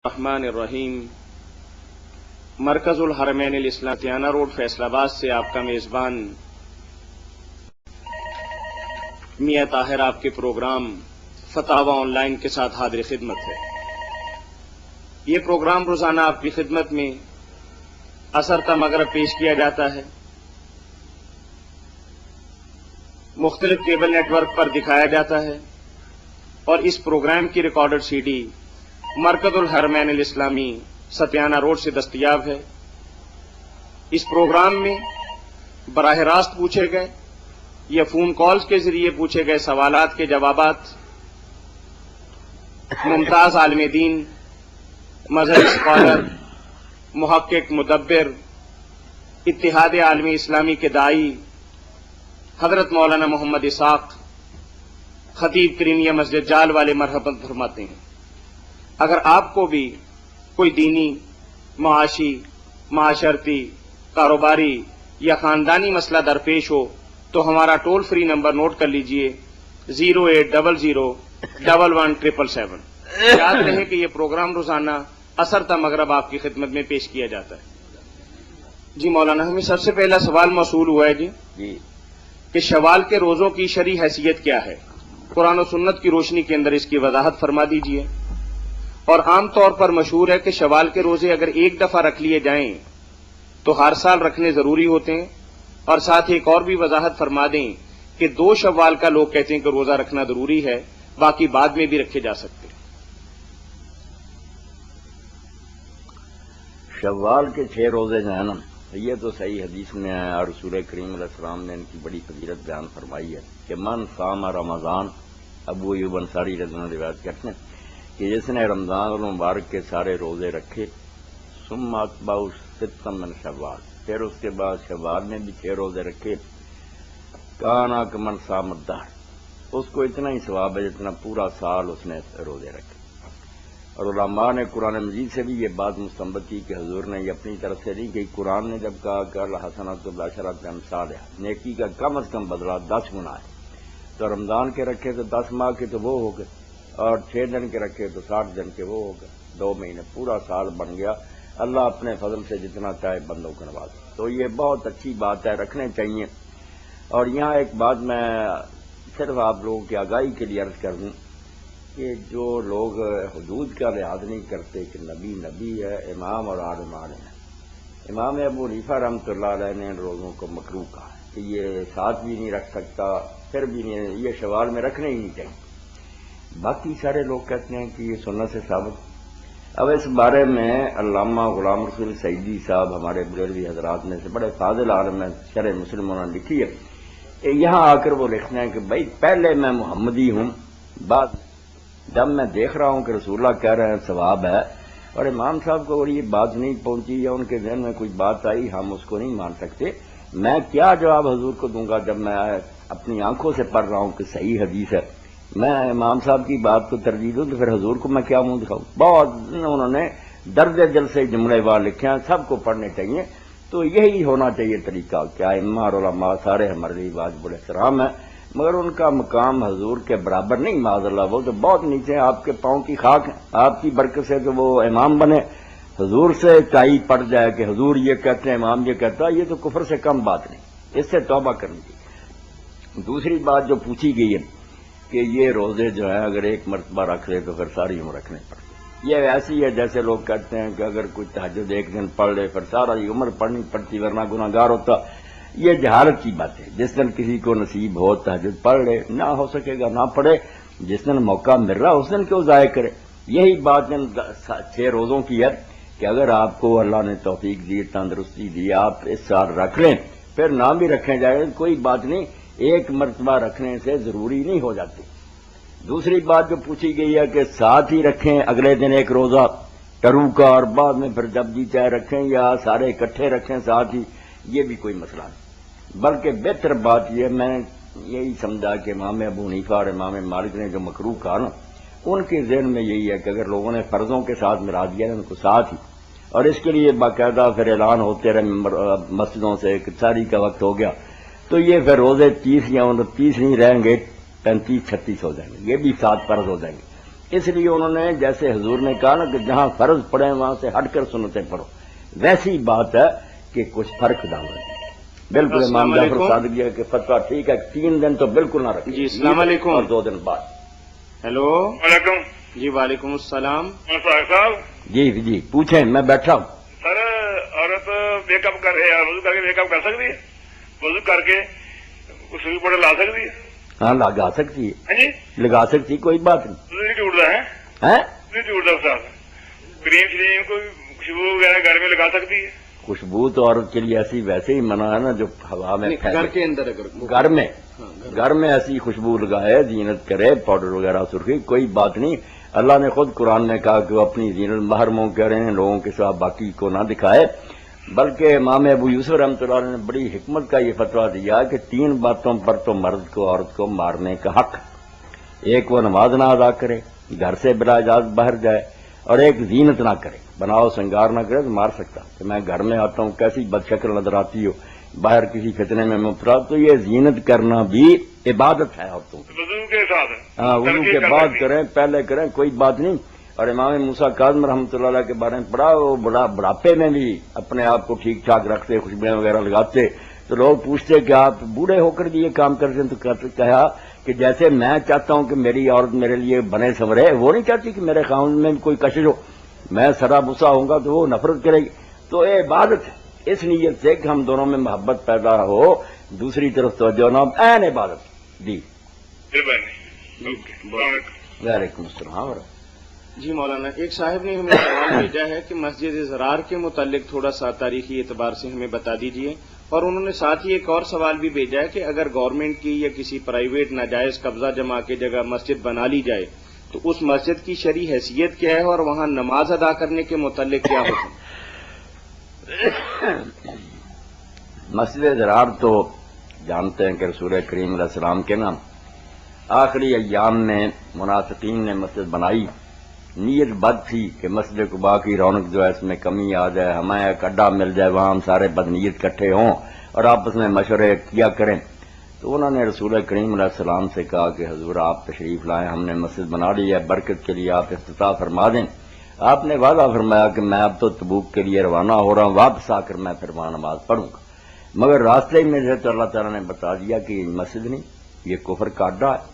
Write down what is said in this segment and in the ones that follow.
الرحمن الرحیم۔ مرکز الحرمین الاسلام تیانہ روڈ فیصل آباد سے آپ کا میزبان میاں طاہر آپ کے پروگرام فتاوی آن لائن کے ساتھ حاضر خدمت ہے۔ یہ پروگرام روزانہ آپ کی خدمت میں عصر تا مغرب پیش کیا جاتا ہے۔ مختلف کیبل نیٹ ورک پر دکھایا جاتا ہے اور اس پروگرام کی ریکارڈڈ سی ڈی مرکز الحرمین الاسلامی ستیانہ روڈ سے دستیاب ہے۔ اس پروگرام میں براہ راست پوچھے گئے یا فون کالز کے ذریعے پوچھے گئے سوالات کے جوابات ممتاز عالم دین، مذہبی اسکالر، محقق، مدبر، اتحاد عالمی اسلامی کے داعی حضرت مولانا محمد اسحاق خطیب کرینیہ مسجد جال والے مرحبا فرماتے ہیں۔ اگر آپ کو بھی کوئی دینی، معاشی، معاشرتی، کاروباری یا خاندانی مسئلہ درپیش ہو تو ہمارا ٹول فری نمبر نوٹ کر لیجئے 08001117777۔ یاد رہے کہ یہ پروگرام روزانہ عصر تا مغرب آپ کی خدمت میں پیش کیا جاتا ہے۔ جی مولانا، ہمیں سب سے پہلا سوال موصول ہوا ہے جی کہ شوال کے روزوں کی شرعی حیثیت کیا ہے؟ قرآن و سنت کی روشنی کے اندر اس کی وضاحت فرما دیجئے۔ اور عام طور پر مشہور ہے کہ شوال کے روزے اگر ایک دفعہ رکھ لیے جائیں تو ہر سال رکھنے ضروری ہوتے ہیں، اور ساتھ ایک اور بھی وضاحت فرما دیں کہ 2 شوال کا لوگ کہتے ہیں کہ روزہ رکھنا ضروری ہے، باقی بعد میں بھی رکھے جا سکتے ہیں۔ شوال کے 6 روزے جو ہیں نا، یہ تو صحیح حدیث میں ہے اور رسول کریم علیہ السلام نے ان کی بڑی فضیلت بیان فرمائی ہے کہ من صام رمضان، ابو ایوب انصاری رضی اللہ عنہ روایت کرتے ہیں کہ جس نے رمضان المبارک کے سارے روزے رکھے، ثم اتبعہ ستا من شوال، پھر اس کے بعد شوال میں بھی 6 روزے رکھے، کانا کمن صام الدہر، اس کو اتنا ہی ثواب ہے جتنا پورا سال اس نے روزے رکھے۔ اور علماء نے قرآن مجید سے بھی یہ بات مستنبط کی کہ حضور نے یہ اپنی طرف سے نہیں کہ قرآن نے جب کہا کہ الحسنۃ بعشرۃ امثالھا، نیکی کا کم از کم بدلہ 10 گنا ہے، تو رمضان کے رکھے تو 10 ماہ کے تو وہ ہو گئے، اور 6 دن کے رکھے تو 60 دن کے وہ ہو گئے، 2 مہینے، پورا سال بن گیا۔ اللہ اپنے فضل سے جتنا چاہے بندوں کو نوازے، تو یہ بہت اچھی بات ہے، رکھنے چاہیے۔ اور یہاں ایک بات میں صرف آپ لوگوں کی آگاہی کے لیے عرض کر دوں کہ جو لوگ حدود کا لحاظ نہیں کرتے کہ نبی نبی ہے، امام اور عالم عالم ہے، امام ابو حنیفہ رحمۃ اللہ علیہ نے ان روزوں کو مکروہ کہا کہ یہ ساتھ بھی نہیں رکھ سکتا، پھر بھی نہیں، یہ شوال میں رکھنے ہی نہیں چاہیے۔ باقی سارے لوگ کہتے ہیں کہ یہ سنت سے ثابت۔ اب اس بارے میں علامہ غلام رسول سعیدی صاحب ہمارے بریلوی حضرات میں سے بڑے فاضل عالم ہیں، شرح مسلم انہوں نے لکھی ہے کہ یہاں آ کر وہ لکھتے ہیں کہ بھائی پہلے میں محمدی ہوں، بعد جب میں دیکھ رہا ہوں کہ رسول اللہ کہہ رہے ہیں ثواب ہے، اور امام صاحب کو اگر یہ بات نہیں پہنچی یا ان کے ذہن میں کوئی بات آئی، ہم اس کو نہیں مان سکتے، میں کیا جواب حضور کو دوں گا جب میں اپنی آنکھوں سے پڑھ رہا ہوں کہ صحیح حدیث ہے؟ میں امام صاحب کی بات کو ترجیح دوں تو پھر حضور کو میں کیا منہ دکھاؤں؟ بہت انہوں نے درد دل سے جملے وہاں لکھے ہیں، سب کو پڑھنے چاہیے۔ تو یہی ہونا چاہیے طریقہ، کیا ائمہ اور علماء سارے ہمارے لیے واجب الاحترام ہیں، مگر ان کا مقام حضور کے برابر نہیں، معاذ اللہ، وہ تو بہت نیچے، آپ کے پاؤں کی خاک ہیں، آپ کی برکت سے تو وہ امام بنے، حضور سے ٹائی پڑ جائے کہ حضور یہ کہتے ہیں، امام یہ کہتا ہے، یہ تو کفر سے کم بات نہیں، اس سے توبہ کرنی چاہیے۔ دوسری بات جو پوچھی گئی ہے کہ یہ روزے جو ہیں اگر ایک مرتبہ رکھ لے تو پھر ساری عمر رکھنے پڑتے، یہ ایسی ہے جیسے لوگ کہتے ہیں کہ اگر کوئی تہجد ایک دن پڑھ لے پھر سارا عمر پڑھنی پڑتی ورنہ گناہ گار ہوتا۔ یہ جہالت کی بات ہے، جس دن کسی کو نصیب ہو تہجد پڑھ لے، نہ ہو سکے گا نہ پڑھے، جس دن موقع مل رہا اس دن کیوں ضائع کرے۔ یہی بات ان 6 روزوں کی ہے کہ اگر آپ کو اللہ نے توفیق دی، تندرستی دی، آپ اس سال رکھ لیں، پھر نہ بھی رکھیں جائے کوئی بات نہیں، ایک مرتبہ رکھنے سے ضروری نہیں ہو جاتی۔ دوسری بات جو پوچھی گئی ہے کہ ساتھ ہی رکھیں اگلے دن ایک روزہ ٹرو کا اور بعد میں پھر جب جی چاہے رکھیں، یا سارے اکٹھے رکھیں ساتھ ہی، یہ بھی کوئی مسئلہ نہیں، بلکہ بہتر بات یہ میں یہی سمجھا کہ امام ابو حنیفہ اور امام مالک نے جو مکروہ کہا نا، ان کے ذہن میں یہی ہے کہ اگر لوگوں نے فرضوں کے ساتھ ملا دیا ان کو ساتھ ہی، اور اس کے لیے باقاعدہ پھر اعلان ہوتے رہے مسجدوں سے کہ ساری کا وقت ہو گیا، تو یہ پھر روزے 30 یا 29 نہیں رہیں گے، 35-36 ہو جائیں گے، یہ بھی 7 فرض ہو جائیں گے۔ اس لیے انہوں نے جیسے حضور نے کہا نا کہ جہاں فرض پڑے وہاں سے ہٹ کر سنتیں پڑھو، ویسی بات ہے کہ کچھ فرق ڈالنا ہے۔ بالکل امام جعفر صادق جی کہ فتویٰ ٹھیک ہے، 3 دن تو بالکل نہ رکھیں جی السلام علیکم، اور 2 دن بعد۔ ہیلو وعلیکم جی وعلیکم السلام، صاحب جی جی پوچھیں، میں بیٹھا ہوں۔ سر عورت میک اپ کر وضو کر کے میک اپ کر سکتی ہے؟ وضو کر کے سوئی پاؤڈر لا سکتی ہے؟ ہاں لگا سکتی ہے، ہاں جی، لگا سکتی، کوئی بات نہیں نہیں ٹوٹتا ہے، ہے۔ نہیں ٹوٹتا صاحب، کریم شریم کوئی خوشبو وغیرہ گھر میں لگا سکتی ہے؟ خوشبو تو عورت کے لیے ایسی ویسے ہی منع ہے نا جو ہوا میں نہیں، گھر کے اندر اگر گھر میں ایسی خوشبو لگائے، زینت کرے، پاؤڈر وغیرہ سرخی، کوئی بات نہیں۔ اللہ نے خود قرآن میں کہا کہ وہ اپنی زینت محرموں کریں، لوگوں کے ساتھ باقی کو نہ دکھائے، بلکہ امام ابو یوسف رحمۃ اللہ علیہ نے بڑی حکمت کا یہ فتویٰ دیا کہ 3 باتوں پر تو مرد کو عورت کو مارنے کا حق ہے۔ ایک وہ نماز نہ ادا کرے، گھر سے بلا اجازت باہر جائے، اور ایک زینت نہ کرے، بناؤ سنگار نہ کرے تو مار سکتا کہ میں گھر میں آتا ہوں کیسی بد شکل نظر آتی ہو، باہر کسی فتنے میں مبتلا، تو یہ زینت کرنا بھی عبادت ہے عورتوں کی۔ وضو کے ساتھ؟ ہاں وضو کے بعد کریں، پہلے کریں، کوئی بات نہیں۔ اور امام موسیٰ کاظم رحمۃ اللہ علیہ کے بارے میں پڑھا، وہ بڑھاپے میں بھی اپنے آپ کو ٹھیک ٹھاک رکھتے، خوشبوئیں وغیرہ لگاتے، تو لوگ پوچھتے کہ آپ بوڑھے ہو کر بھی یہ کام کرتے ہیں؟ تو کہا کہ جیسے میں چاہتا ہوں کہ میری عورت میرے لیے بنے سنورے، وہ نہیں چاہتی کہ میرے خاوند میں کوئی کشش ہو، میں سرا بسا ہوں گا تو وہ نفرت کرے گی۔ تو یہ عبادت ہے، اس نیت سے کہ ہم دونوں میں محبت پیدا ہو، دوسری طرف توجہ نہ، عین عبادت۔ جی وعلیکم السلام۔ جی مولانا، ایک صاحب نے ہمیں سوال بھیجا ہے کہ مسجد زرار کے متعلق تھوڑا سا تاریخی اعتبار سے ہمیں بتا دیجیے، اور انہوں نے ساتھ ہی ایک اور سوال بھی بھیجا ہے کہ اگر گورنمنٹ کی یا کسی پرائیویٹ ناجائز قبضہ جما کے جگہ مسجد بنا لی جائے تو اس مسجد کی شرعی حیثیت کیا ہے، اور وہاں نماز ادا کرنے کے متعلق کیا حکم؟ مسجد زرار تو جانتے ہیں کہ رسول کریم علیہ السلام کے نام آخری ایام میں منافقین نے مسجد بنائی، نیت بد تھی کہ مسجد قباء کی رونق جو ہے اس میں کمی آ جائے، ہمیں ایک اڈا مل جائے، وہاں ہم سارے بد نیت اکٹھے ہوں اور آپس میں مشورے کیا کریں۔ تو انہوں نے رسول کریم علیہ السلام سے کہا کہ حضور آپ تشریف لائیں، ہم نے مسجد بنا لی ہے، برکت کے لیے آپ افتتاح فرما دیں۔ آپ نے وعدہ فرمایا کہ میں اب تو تبوک کے لیے روانہ ہو رہا ہوں، واپس آ کر میں پھر وہاں نماز پڑھوں گا، مگر راستے میں سے تو اللہ تعالیٰ نے بتا دیا کہ یہ مسجد نہیں، یہ کفر کا اڈا ہے،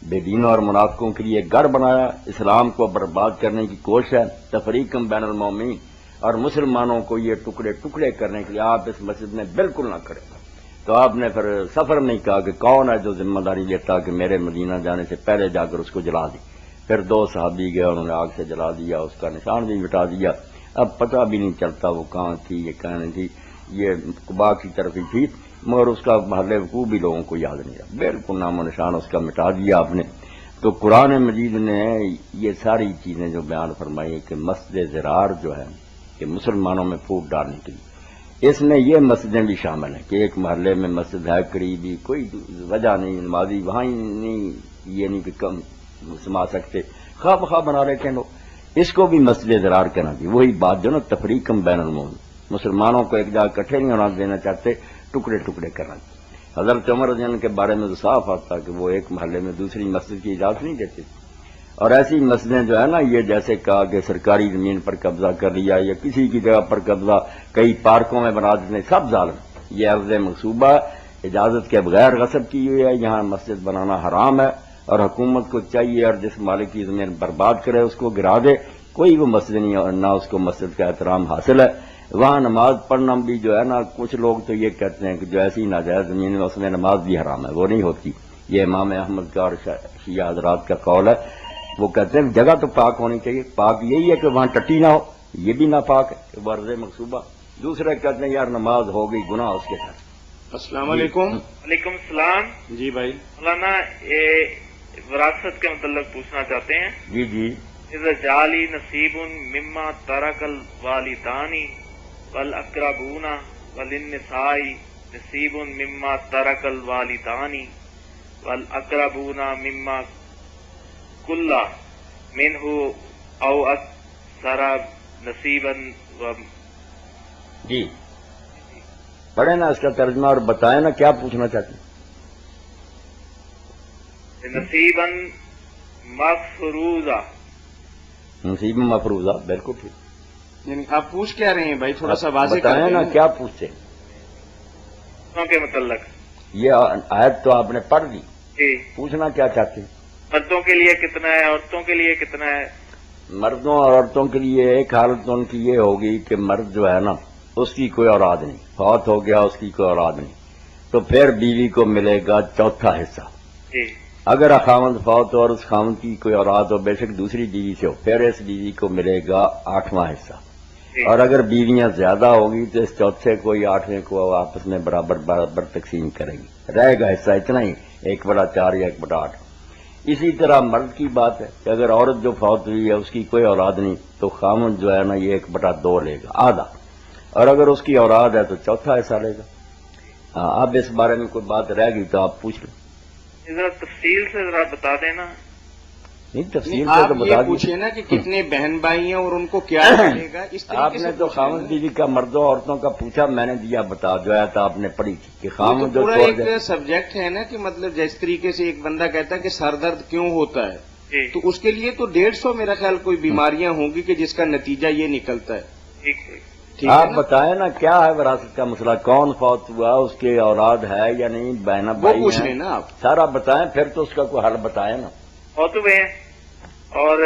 بے دینوں اور منافقوں کے لیے گھر بنایا، اسلام کو برباد کرنے کی کوشش ہے، تفریقم بین المومنین، اور مسلمانوں کو یہ ٹکڑے ٹکڑے کرنے کے لیے آپ اس مسجد میں بالکل نہ کریں۔ تو آپ نے پھر سفر نہیں کہا کہ کون ہے جو ذمہ داری لیتا کہ میرے مدینہ جانے سے پہلے جا کر اس کو جلا دی۔ پھر 2 صحابی گئے، انہوں نے آگ سے جلا دیا، اس کا نشان بھی مٹا دیا، اب پتہ بھی نہیں چلتا وہ کہاں تھی، یہ کہاں نہیں تھی، یہ قباء کی طرف ہی تھی، مگر اس کا محل وقوع بھی لوگوں کو یاد نہیں رہا، بالکل نام و نشان اس کا مٹا دیا آپ نے۔ تو قرآن مجید نے یہ ساری چیزیں جو بیان فرمائی ہے کہ مسجد زرار جو ہے کہ مسلمانوں میں پھوٹ ڈالنے کے لیے، اس میں یہ مسجدیں بھی شامل ہیں کہ ایک محلے میں مسجد ہے قریبی، کوئی وجہ نہیں، نمازی وہاں ہی نہیں، یہ نہیں کہ کم سما سکتے، خواہ بخواہ بنا لیتے ہیں لوگ، اس کو بھی مسجد زرار کہنا چاہیے۔ وہی بات جو نا تفریقم بین المومنین، مسلمانوں کو ایک جگہ اکٹھے نہیں ہونا دینا چاہتے، ٹکڑے ٹکڑے کرنا چاہتے۔ حضرت عمر رضی اللہ عنہ کے بارے میں تو صاف آتا کہ وہ ایک محلے میں دوسری مسجد کی اجازت نہیں دیتے، اور ایسی مسجدیں جو ہے نا، یہ جیسے کہا کہ سرکاری زمین پر قبضہ کر لیا یا کسی کی جگہ پر قبضہ کئی پارکوں میں بنا دیتے، سب ظالم، یہ عرض مغصوبہ اجازت کے بغیر غصب کی ہوئی ہے، یہاں مسجد بنانا حرام ہے، اور حکومت کو چاہیے اور جس مالک کی زمین برباد کرے اس کو گرا دے، کوئی وہ مسجد نہیں، اور نہ اس کو مسجد کا احترام حاصل ہے۔ وہاں نماز پڑھنا بھی جو ہے نا، کچھ لوگ تو یہ کہتے ہیں کہ جو ایسی ناجائز زمین ہے اس میں نماز بھی حرام ہے، وہ نہیں ہوتی، یہ امام احمد کا اور شیعہ حضرات کا قول ہے۔ وہ کہتے ہیں جگہ تو پاک ہونی چاہیے، پاک یہی ہے کہ وہاں ٹٹی نہ ہو، یہ بھی ناپاک ہے کہ ورز مقصوبہ۔ دوسرے کہتے ہیں یار نماز ہو گئی، گناہ اس کے ساتھ۔ السلام علیکم۔ وعلیکم السلام۔ جی بھائی، مولانا وراثت کے متعلق پوچھنا چاہتے ہیں۔ جی جی جعلی نصیب مما ترک الوالدان والاقربون وللنساء نصیب مما ترک الوالدان والاقربون مما کل منہ او اکثر نصیبا جی پڑھیں نا اس کا ترجمہ اور بتائیں نا کیا پوچھنا چاہتے ہیں۔ نصیبا مفروضہ نصیب مفروضہ، بالکل ٹھیک. یعنی آپ پوچھ کیا رہے ہیں بھائی، تھوڑا سا واضح بتائیں کریں نا کیا پوچھتے. کے متعلق. یہ آیت تو آپ نے پڑھ لی، جی. پوچھنا کیا چاہتے ہیں؟ مردوں کے لیے کتنا ہے، عورتوں کے لیے کتنا ہے؟ مردوں اور عورتوں کے لیے ایک حالت تو ان کی یہ ہوگی کہ مرد جو ہے نا اس کی کوئی اولاد نہیں، فوت ہو گیا اس کی کوئی اولاد نہیں، تو پھر بیوی کو ملے گا چوتھا حصہ. جی. اگر خاوند فوت ہو اور اس خاوند کی کوئی اولاد ہو، بے شک دوسری بیوی سے ہو، پھر اس بیوی کو ملے گا 8واں حصہ. جی. اور اگر بیویاں زیادہ ہوگی تو اس چوتھے کو یا 8ویں کو آپس میں برابر برابر تقسیم کرے گی، رہے گا حصہ اتنا ہی، 1/4 یا 1/8. اسی طرح مرد کی بات ہے کہ اگر عورت جو فوت ہوئی ہے اس کی کوئی اولاد نہیں تو خامد جو ہے نا یہ 1/2 لے گا، آدھا. اور اگر اس کی اولاد ہے تو چوتھا حصہ لے گا. ہاں، اب اس بارے میں کوئی بات رہ گئی تو آپ پوچھ لیں. ذرا تفصیل سے ذرا بتا دینا. نہیں، تفصیل نہیں، سے آپ تو یہ بتا پوچھیں نا کہ کتنے بہن بھائی ہیں اور ان کو کیا ملے گا، اس آپ طریقے نے سے تو پوچھیں خامد نا. بیوی کا مردوں عورتوں کا پوچھا، میں نے دیا بتا، جو ہے تو آپ نے پڑھی تھی کہ یہ تو خامد جو پورا چھوڑ ایک دے. سبجیکٹ ہے نا کہ مطلب جس طریقے سے ایک بندہ کہتا ہے کہ سر درد کیوں ہوتا ہے، جی. تو اس کے لیے تو 150 میرا خیال کوئی بیماریاں ہوں گی کہ جس کا نتیجہ یہ نکلتا ہے. ٹھیک ٹھیک. ٹھیک ہے آپ نا؟ بتائیں نا کیا ہے وراثت کا مسئلہ، کون فوت ہوا، اس کے اولاد ہے یا نہیں، بہنا وہ بھائی پوچھ لیں ہیں، نا آپ. سارا بتائیں، پھر تو اس کا کوئی حل بتائیں نا. بہت ہوئے ہیں اور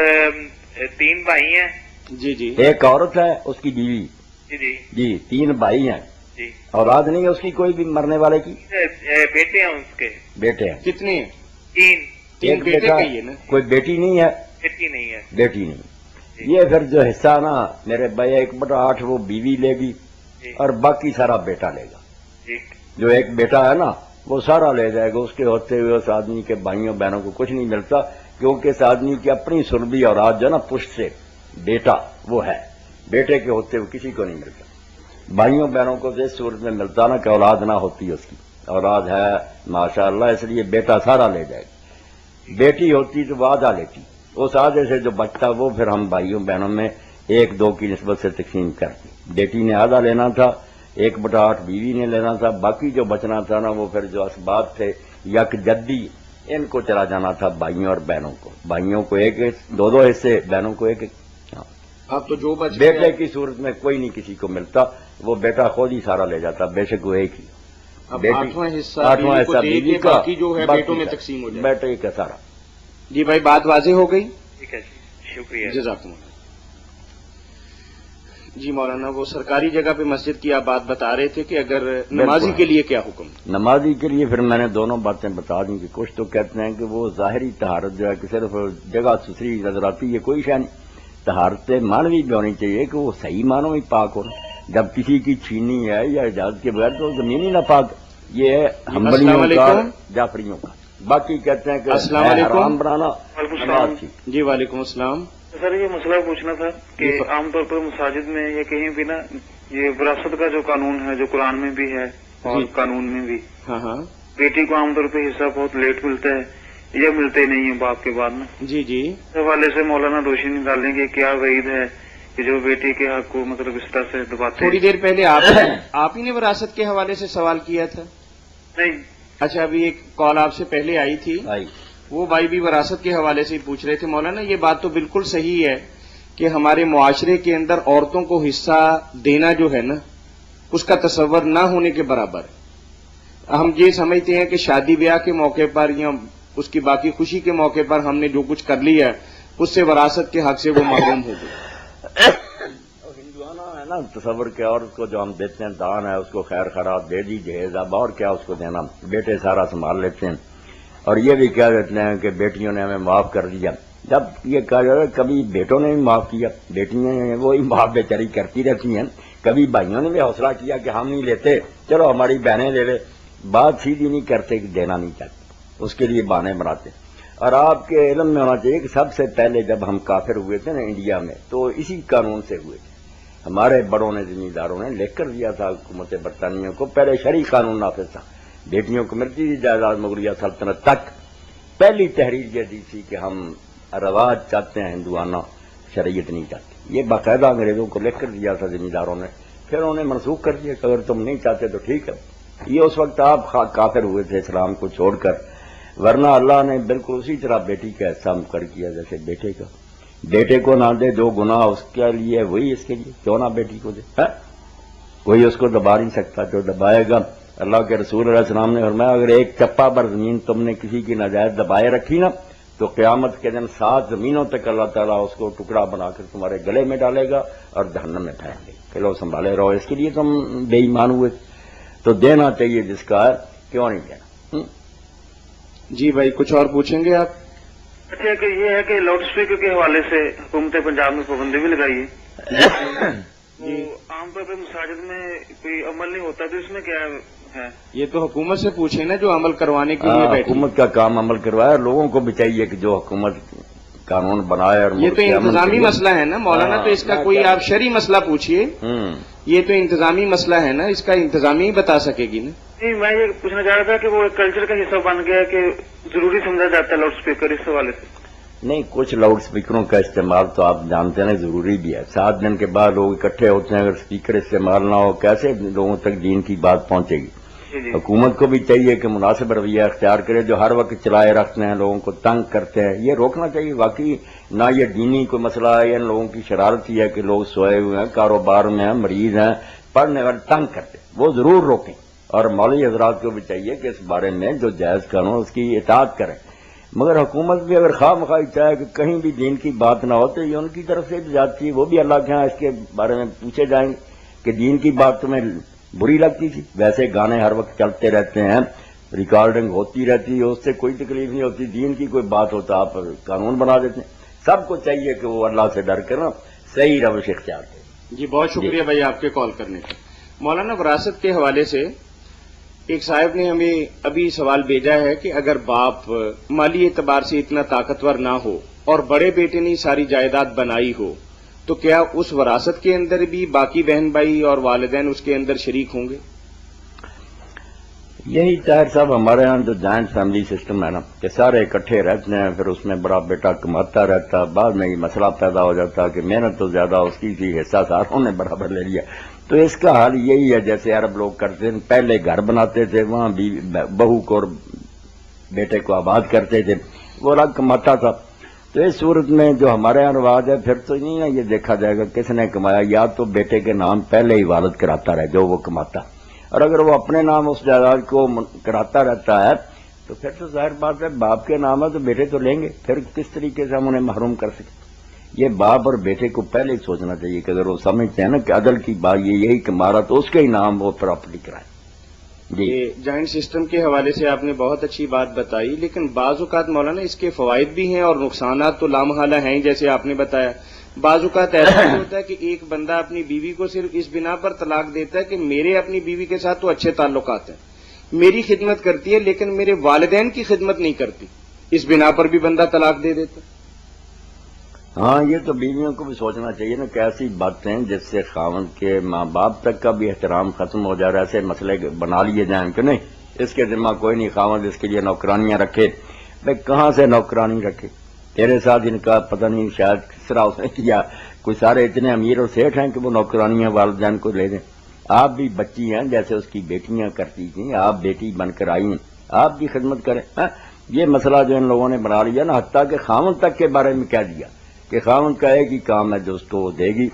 3 بھائی ہیں. جی جی. ایک عورت ہے اس کی بیوی، جی جی. جی 3 بھائی ہیں، جی. اولاد نہیں ہے اس کی کوئی بھی مرنے والے کی، بیٹے ہیں اس کے بیٹے ہیں. کتنے ہیں؟ 3. 3 ایک بیٹے بیٹا، کہیے نا. کوئی بیٹی نہیں ہے، بیٹی نہیں ہے. بیٹی نہیں. یہ پھر جو حصہ نا میرے بھائی 1/8 وہ بیوی لے گی جی. اور باقی سارا بیٹا لے گا. جی. جو ایک بیٹا ہے نا وہ سارا لے جائے گا، اس کے ہوتے ہوئے اس آدمی کے بھائیوں بہنوں کو کچھ نہیں ملتا، کیونکہ اس آدمی کی اپنی سربی اولاد جو ہے نا پشت سے بیٹا وہ ہے، بیٹے کے ہوتے ہوئے کسی کو نہیں ملتا. بھائیوں بہنوں کو تو اس صورت میں ملتا نا کہ اولاد نہ ہوتی، اس کی اولاد ہے ماشاءاللہ، اس لیے بیٹا سارا لے جائے گا. بیٹی ہوتی تو وہ آدھا لیتی، اس آدھے سے جو بچتا وہ پھر ہم بھائیوں بہنوں میں 1-2 کی نسبت سے تقسیم کرتے. بیٹی نے آدھا لینا تھا، 1/8 بیوی نے لینا تھا، باقی جو بچنا تھا نا وہ پھر جو اسباب تھے یک جدی ان کو چلا جانا تھا، بھائیوں اور بہنوں کو. بھائیوں کو 2 حصے، بہنوں کو 1. اب تو جو بچ بیٹے گیا، کی صورت میں کوئی نہیں کسی کو ملتا، وہ بیٹا خود ہی سارا لے جاتا، بے شک وہ ایک ہی. اب بیٹی 8واں حصہ 8واں بیوی کو حصہ دے بیوی کے کا، باقی جو ہے باقی بیٹوں میں کا تقسیم ہو جائے. بیٹے کا سارا. جی بھائی، بات واضح ہو گئی. ٹھیک ہے جی، شکریہ. جزاکم اللہ. جی مولانا، وہ سرکاری جگہ پہ مسجد کی آپ بات بتا رہے تھے کہ اگر نمازی کے لیے کیا حکم؟ نمازی کے لیے پھر میں نے دونوں باتیں بتا دیں کہ کچھ تو کہتے ہیں کہ وہ ظاہری طہارت جو ہے کہ صرف جگہ ستھری نظر آتی ہے، کوئی شے نہیں. طہارت مانوی بھی ہونی چاہیے کہ وہ صحیح معنوں میں پاک ہو. جب کسی کی چھینی ہے یا اجازت کے بغیر تو زمین ہی نہ پاک. یہ ہے حنبلیوں کا، علیکم. جعفریوں کا. باقی کہتے ہیں کہ السلام ہے علیکم. حرام بنانا وعلیکم السلام. نماز کی. جی وعلیکم السلام. سر یہ مسئلہ پوچھنا تھا کہ جی. عام طور پر مساجد میں یا کہیں بھی نا یہ وراثت کا جو قانون ہے جو قرآن میں بھی ہے اور جی. قانون میں بھی، ہاں ہاں. بیٹی کو عام طور پہ حصہ بہت لیٹ ملتا ہے یا ملتے نہیں ہے باپ کے بعد میں. جی جی. اس حوالے سے مولانا روشنی ڈالیں گے کیا وعید ہے کہ جو بیٹی کے حق کو مطلب اس طرح سے دباتے تھوڑی ہیں. دیر پہلے آپ ہی نے وراثت کے حوالے سے سوال کیا تھا. نہیں. اچھا، ابھی ایک کال آپ سے پہلے آئی تھی، آئی. وہ بھائی بھی وراثت کے حوالے سے ہی پوچھ رہے تھے. مولانا یہ بات تو بالکل صحیح ہے کہ ہمارے معاشرے کے اندر عورتوں کو حصہ دینا جو ہے نا اس کا تصور نہ ہونے کے برابر ہے. ہم یہ سمجھتے ہیں کہ شادی بیاہ کے موقع پر یا اس کی باقی خوشی کے موقع پر ہم نے جو کچھ کر لیا اس سے وراثت کے حق سے وہ محروم ہو گئے. ہندوانہ ہے نا تصور کے، عورت کو جو ہم دیتے ہیں دان ہے، اس کو خیر خراب دے دی جہیز، اب اور کیا اس کو دینا، بیٹے سارا سنبھال لیتے ہیں. اور یہ بھی کہہ دیتے ہیں کہ بیٹیوں نے ہمیں معاف کر دیا، جب یہ کہا جاتا ہے کبھی بیٹوں نے بھی معاف کیا، بیٹیاں وہی معاف بیچاری کرتی رہتی ہیں. کبھی بھائیوں نے بھی حوصلہ کیا کہ ہم نہیں لیتے، چلو ہماری بہنیں لے لے. بات سیدھی نہیں کرتے کہ دینا نہیں چاہتے، اس کے لیے بہانے بناتے. اور آپ کے علم میں ہونا چاہیے کہ سب سے پہلے جب ہم کافر ہوئے تھے نا انڈیا میں تو اسی قانون سے ہوئے تھے. ہمارے بڑوں نے، زمینداروں نے لکھ کر دیا تھا حکومت برطانیہ کو، پہلے شرعی قانون نافذ تھا، بیٹیوں کو ملتی تھی جائیداد مغلیہ سلطنت تک. پہلی تحریر یہ دی تھی کہ ہم رواج چاہتے ہیں ہندوانہ، شریعت نہیں چاہتے. یہ باقاعدہ انگریزوں کو لکھ کر دیا تھا زمینداروں نے، پھر انہوں نے منسوخ کر دیا کہ اگر تم نہیں چاہتے تو ٹھیک ہے. یہ اس وقت آپ کافر ہوئے تھے اسلام کو چھوڑ کر. ورنہ اللہ نے بالکل اسی طرح بیٹی کا ایسا مقرر کیا جیسے بیٹے کا. بیٹے کو نہ دے جو گناہ اس کے لیے وہی اس کے لیے، کیوں نہ بیٹی کو دے؟ کوئی اس کو دبا نہیں سکتا، جو دبائے گا. اللہ کے رسول علیہ السلام نے فرمایا اگر ایک چپا پر زمین تم نے کسی کی ناجائز دبائے رکھی نا تو قیامت کے دن 7 زمینوں تک اللہ تعالیٰ اس کو ٹکڑا بنا کر تمہارے گلے میں ڈالے گا اور جہنم میں پھینک دے. کہ لو سنبھالے رہو، اس کے لیے تم بے ایمان ہوئے. تو دینا چاہیے جس کا ہے، کیوں نہیں دینا؟ جی بھائی کچھ اور پوچھیں گے آپ؟ اچھا کہ یہ ہے کہ لاؤڈ اسپیکر کے حوالے سے حکومت پنجاب میں پابندی بھی لگائی ہے، وہ عام طور پہ مساجد میں کوئی عمل نہیں ہوتا، تو اس میں کیا ہے؟ یہ تو حکومت سے پوچھیں نا جو عمل کروانے کے لیے بیٹھی. حکومت کا کام عمل کروایا، لوگوں کو بھی چاہیے کہ جو حکومت قانون بنائے. اور یہ تو انتظامی مسئلہ ہے نا مولانا، تو اس کا کوئی آپ شرعی مسئلہ پوچھیے. یہ تو انتظامی مسئلہ ہے نا، اس کا انتظامی ہی بتا سکے گی نا. نہیں، میں یہ پوچھنا چاہ رہا تھا کہ وہ ایک کلچر کا حصہ بن گیا کہ ضروری سمجھا جاتا ہے لاؤڈ اسپیکر، اس حوالے سے. نہیں، کچھ لاؤڈ اسپیکروں کا استعمال تو آپ جانتے ہیں ضروری بھی ہے. 7 دن کے بعد لوگ اکٹھے ہوتے ہیں، اگر اسپیکر استعمال نہ ہو کیسے لوگوں تک دین کی بات پہنچے گی؟ جی حکومت کو بھی چاہیے کہ مناسب رویہ اختیار کرے. جو ہر وقت چلائے رکھتے ہیں، لوگوں کو تنگ کرتے ہیں، یہ روکنا چاہیے. واقعی نہ یہ دینی کوئی مسئلہ ہے، ان لوگوں کی شرارت ہی ہے کہ لوگ سوئے ہوئے ہیں، کاروبار میں ہیں، مریض ہیں، پڑھنے والے تنگ کرتے ہیں، وہ ضرور روکیں. اور مولوی حضرات کو بھی چاہیے کہ اس بارے میں جو جائز قانون اس کی اطاعت کریں. مگر حکومت بھی اگر خواہ مخواہ چاہے کہ کہیں بھی دین کی بات نہ ہو تو یہ ان کی طرف سے جاتی ہے، وہ بھی اللہ کے ہاں اس کے بارے میں پوچھے جائیں گے کہ دین کی بات تمہیں بری لگتی تھی. ویسے گانے ہر وقت چلتے رہتے ہیں، ریکارڈنگ ہوتی رہتی ہے، اس سے کوئی تکلیف نہیں ہوتی. دین کی کوئی بات ہوتا آپ قانون بنا دیتے ہیں. سب کو چاہیے کہ وہ اللہ سے ڈر کر نا صحیح روش اختیار کرے. جی بہت شکریہ بھائی آپ کے کال کرنے کا. مولانا وراثت کے حوالے سے ایک صاحب نے ہمیں ابھی سوال بھیجا ہے کہ اگر باپ مالی اعتبار سے اتنا طاقتور نہ ہو اور بڑے بیٹے نے ساری جائیداد بنائی ہو تو کیا اس وراثت کے اندر بھی باقی بہن بھائی اور والدین اس کے اندر شریک ہوں گے؟ یہی طاہر صاحب ہمارے یہاں جو جوائنٹ فیملی سسٹم ہے نا کہ سارے اکٹھے رہتے ہیں، پھر اس میں بڑا بیٹا کماتا رہتا، بعد میں یہ مسئلہ پیدا ہو جاتا کہ محنت تو زیادہ اس کی تھی، حصہ ساروں نے برابر لے لیا. تو اس کا حل یہی ہے جیسے عرب لوگ کرتے ہیں، پہلے گھر بناتے تھے، وہاں بہو کو اور بیٹے کو آباد کرتے تھے، وہ الگ کماتا تھا. تو اس صورت میں جو ہمارے یہاں رواج ہے پھر تو نہیں ہے یہ دیکھا جائے گا کس نے کمایا، یا تو بیٹے کے نام پہلے ہی والد کراتا رہے جو وہ کماتا، اور اگر وہ اپنے نام اس جائیداد کو کراتا رہتا ہے تو پھر تو ظاہر بات ہے باپ کے نام ہے تو بیٹے تو لیں گے. پھر کس طریقے سے ہم انہیں محروم کر سکتے؟ یہ باپ اور بیٹے کو پہلے ہی سوچنا چاہیے کہ اگر وہ سمجھتے ہیں نا کہ عدل کی بات یہی کما رہا تو اس کے ہی نام وہ پراپرٹی کرائے. جی جوائنٹ سسٹم کے حوالے سے آپ نے بہت اچھی بات بتائی، لیکن بعض اوقات مولانا اس کے فوائد بھی ہیں اور نقصانات تو لامحالہ ہیں جیسے آپ نے بتایا. بعض اوقات ایسا بھی ہوتا ہے کہ ایک بندہ اپنی بیوی کو صرف اس بنا پر طلاق دیتا ہے کہ میرے اپنی بیوی کے ساتھ تو اچھے تعلقات ہیں، میری خدمت کرتی ہے لیکن میرے والدین کی خدمت نہیں کرتی، اس بنا پر بھی بندہ طلاق دے دیتا. ہاں، یہ تو بیویوں کو بھی سوچنا چاہیے نا کہ ایسی باتیں جس سے خاوند کے ماں باپ تک کا بھی احترام ختم ہو جائے، ایسے مسئلے بنا لیے جائیں کہ نہیں اس کے ذمہ کوئی نہیں، خاوند اس کے لیے نوکرانیاں رکھے. بھائی کہاں سے نوکرانی رکھے؟ تیرے ساتھ ان کا پتہ نہیں شاید کس طرح اس نے کیا، کوئی سارے اتنے امیر اور سیٹھ ہیں کہ وہ نوکرانیاں والدین کو لے دیں. آپ بھی بچی ہیں جیسے اس کی بیٹیاں کرتی تھیں، آپ بیٹی بن کر آئی ہیں، آپ بھی خدمت کریں. یہ مسئلہ جو ان لوگوں نے بنا لیا نا، حتیٰ کہ خاوند تک کے بارے میں کہہ دیا کہ خاوند کا ایک ہی کام ہے جو اس کو دے گی،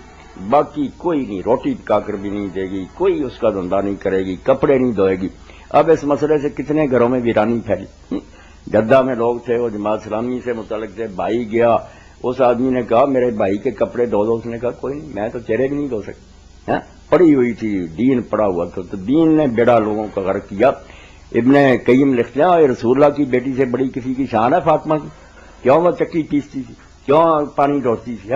باقی کوئی نہیں، روٹی پکا کر بھی نہیں دے گی، کوئی اس کا دھندا نہیں کرے گی، کپڑے نہیں دھوئے گی. اب اس مسئلے سے کتنے گھروں میں ویرانی پھیلی. جدہ میں لوگ تھے، وہ جماعت اسلامی سے متعلق تھے، بھائی گیا، اس آدمی نے کہا میرے بھائی کے کپڑے دھو دو. اس نے کہا کوئی نہیں، میں تو چہرے بھی نہیں دھو سکتا. پڑی ہوئی تھی، دین پڑا ہوا تھا، تو دین نے بیڑا لوگوں کا غرق کیا. ابن قیم لکھتے ہیں رسول اللہ کی بیٹی سے بڑی کسی کی شان ہے فاطمہ کی؟ کیوں وہ چکی پیستی تھی، کیوں پانی ڈھوڑتی تھی،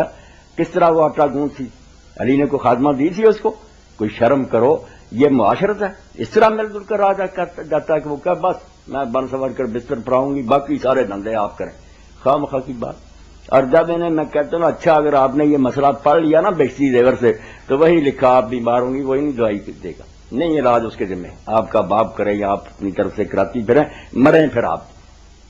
کس طرح وہ آٹا گوندتی تھی، علی نے کوئی خادمہ دی تھی اس کو؟ کوئی شرم کرو، یہ معاشرت ہے. اس طرح مل جل کر آ جاتا ہے کہ وہ کیا بس میں بن سنور کر بستر پڑاؤں گی، باقی سارے دھندے آپ کریں. خواہ مخواہ کی بات. اور جب میں کہتا ہوں اچھا اگر آپ نے یہ مسئلہ پڑھ لیا نا بیشتی زیور سے تو وہی لکھا آپ بیمار ہوں گی، وہی نہیں دوائی دے گا، نہیں علاج اس کے ذمہ آپ کا باپ کرے یا آپ اپنی طرف سے کراتی پھریں، مریں پھر آپ،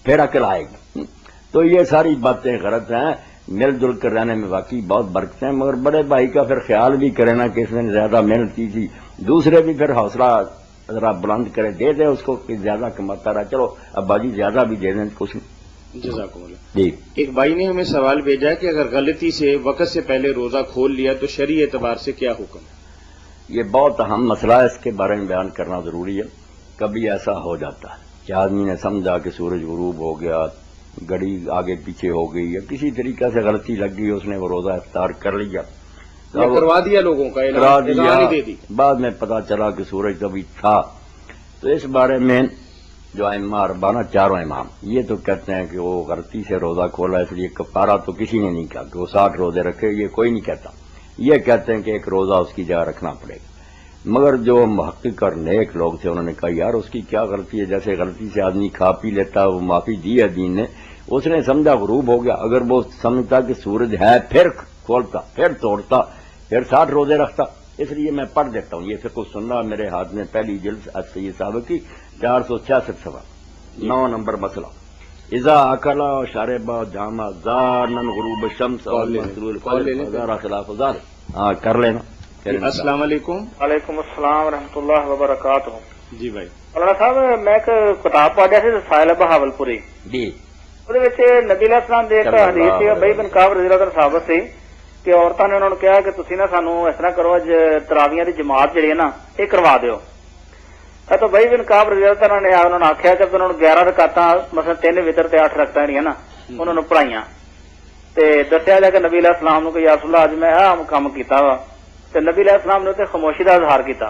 پھر عقل آئے گی. تو یہ ساری باتیں غلط ہیں. مل جل کر رہنے میں واقعی بہت برکت ہیں، مگر بڑے بھائی کا پھر خیال بھی کرے نا کہ اس نے زیادہ محنت کی تھی، دوسرے بھی پھر حوصلہ ذرا بلند کرے، دے دے اس کو کہ زیادہ کماتا رہا، چلو ابا جی زیادہ بھی دے دیں کچھ نہیں. جزاکم اللہ. جی ایک بھائی نے ہمیں سوال بھیجا ہے کہ اگر غلطی سے وقت سے پہلے روزہ کھول لیا تو شرعی اعتبار سے کیا حکم ہے؟ یہ بہت اہم مسئلہ ہے، اس کے بارے میں بیان کرنا ضروری ہے. کبھی ایسا ہو جاتا ہے کہ آدمی نے سمجھا کہ سورج غروب ہو گیا، گھڑی آگے پیچھے ہو گئی یا کسی طریقے سے غلطی لگ گئی، اس نے وہ روزہ افطار کر لیا، یا کروا دیا لوگوں کا کرا اعلان دیا، ہی دے دی. بعد میں پتا چلا کہ سورج کبھی تھا. تو اس بارے میں جو ائمہ اربعہ نا، چاروں امام یہ تو کہتے ہیں کہ وہ غلطی سے روزہ کھولا اس لیے کفارہ تو کسی نے نہیں کہا کہ وہ 60 روزے رکھے، یہ کوئی نہیں کہتا. یہ کہتے ہیں کہ ایک روزہ اس کی جگہ رکھنا پڑے گا. مگر جو محقق اور نیک لوگ تھے انہوں نے کہا یار اس کی کیا غلطی ہے، جیسے غلطی سے آدمی کھا پی لیتا، وہ معافی دی ہے دین نے. اس نے سمجھا غروب ہو گیا، اگر وہ سمجھتا کہ سورج ہے پھر کھولتا، پھر توڑتا، پھر 60 روزے رکھتا. اس لیے میں پڑھ دیتا ہوں، یہ فقہ سننا میرے ہاتھ میں پہلی جلد سید صاحب کی 466 صفحہ 9 نمبر مسئلہ. اذا اکلا و شاربا جامع زانن غروب الشمس اور خلاف ذلك. ہاں کر لینا. السلام علیکم. وعلیکم السلام ورحمۃ اللہ وبرکاتہ. جی بھائی. مولانا صاحب میں ایک کتاب پڑھ رہا سی رسائل بہاولپوری، جی ਉਹਦੇ ਵਿੱਚ ਨਬੀ ਅਲੈਹਿਸ ਸਲਾਮ ਦੇ ਇੱਕ ਹਦੀਸ ਸੀ ਬਈ ਬਿਨ ਕਾਬ ਰਜ਼ੀ ਅੱਲਾਹ ਤਾਲਾ ਸਾਬਤ ਸੀ ਕਿ ਔਰਤਾਂ ਨੇ ਉਹਨਾਂ ਨੂੰ ਕਿਹਾ ਕਿ ਤੁਸੀਂ ਨਾ ਸਾਨੂੰ ਇਸ ਤਰ੍ਹਾਂ ਕਰੋ, ਅੱਜ ਤਰਾਵੀਆਂ ਦੀ ਜਮਾਤ ਜਿਹੜੀ ਹੈ ਨਾ ਇਹ ਕਰਵਾ ਦਿਓ. ਤਾਂ ਬਈ ਬਿਨ ਕਾਬ ਰਜ਼ੀ ਅੱਲਾਹ ਤਾਲਾ ਨੇ ਉਹਨਾਂ ਨੂੰ ਆਖਿਆ ਕਿ ਉਹਨਾਂ ਨੂੰ 11 ਰਕਾਤਾਂ ਮਸਲ 3 ਵਿਤਰ ਤੇ 8 ਰਕਾਤਾਂ ਜਿਹੜੀਆਂ ਨਾ ਉਹਨਾਂ ਨੂੰ ਪੜਾਈਆਂ ਤੇ ਦੱਸਿਆ ਜਾ ਕਿ ਨਬੀ ਅਲੈਹਿਸ ਸਲਾਮ ਨੂੰ ਕਿ ਯਾ ਰਸੂਲullah ਅੱਜ ਮੈਂ ਆਹ ਕੰਮ ਕੀਤਾ ਵਾ, ਤੇ ਨਬੀ ਅਲੈਹਿਸ ਸਲਾਮ ਨੇ ਉੱਤੇ ਖਾਮੋਸ਼ੀ ਦਾ ਇਜ਼ਹਾਰ ਕੀਤਾ.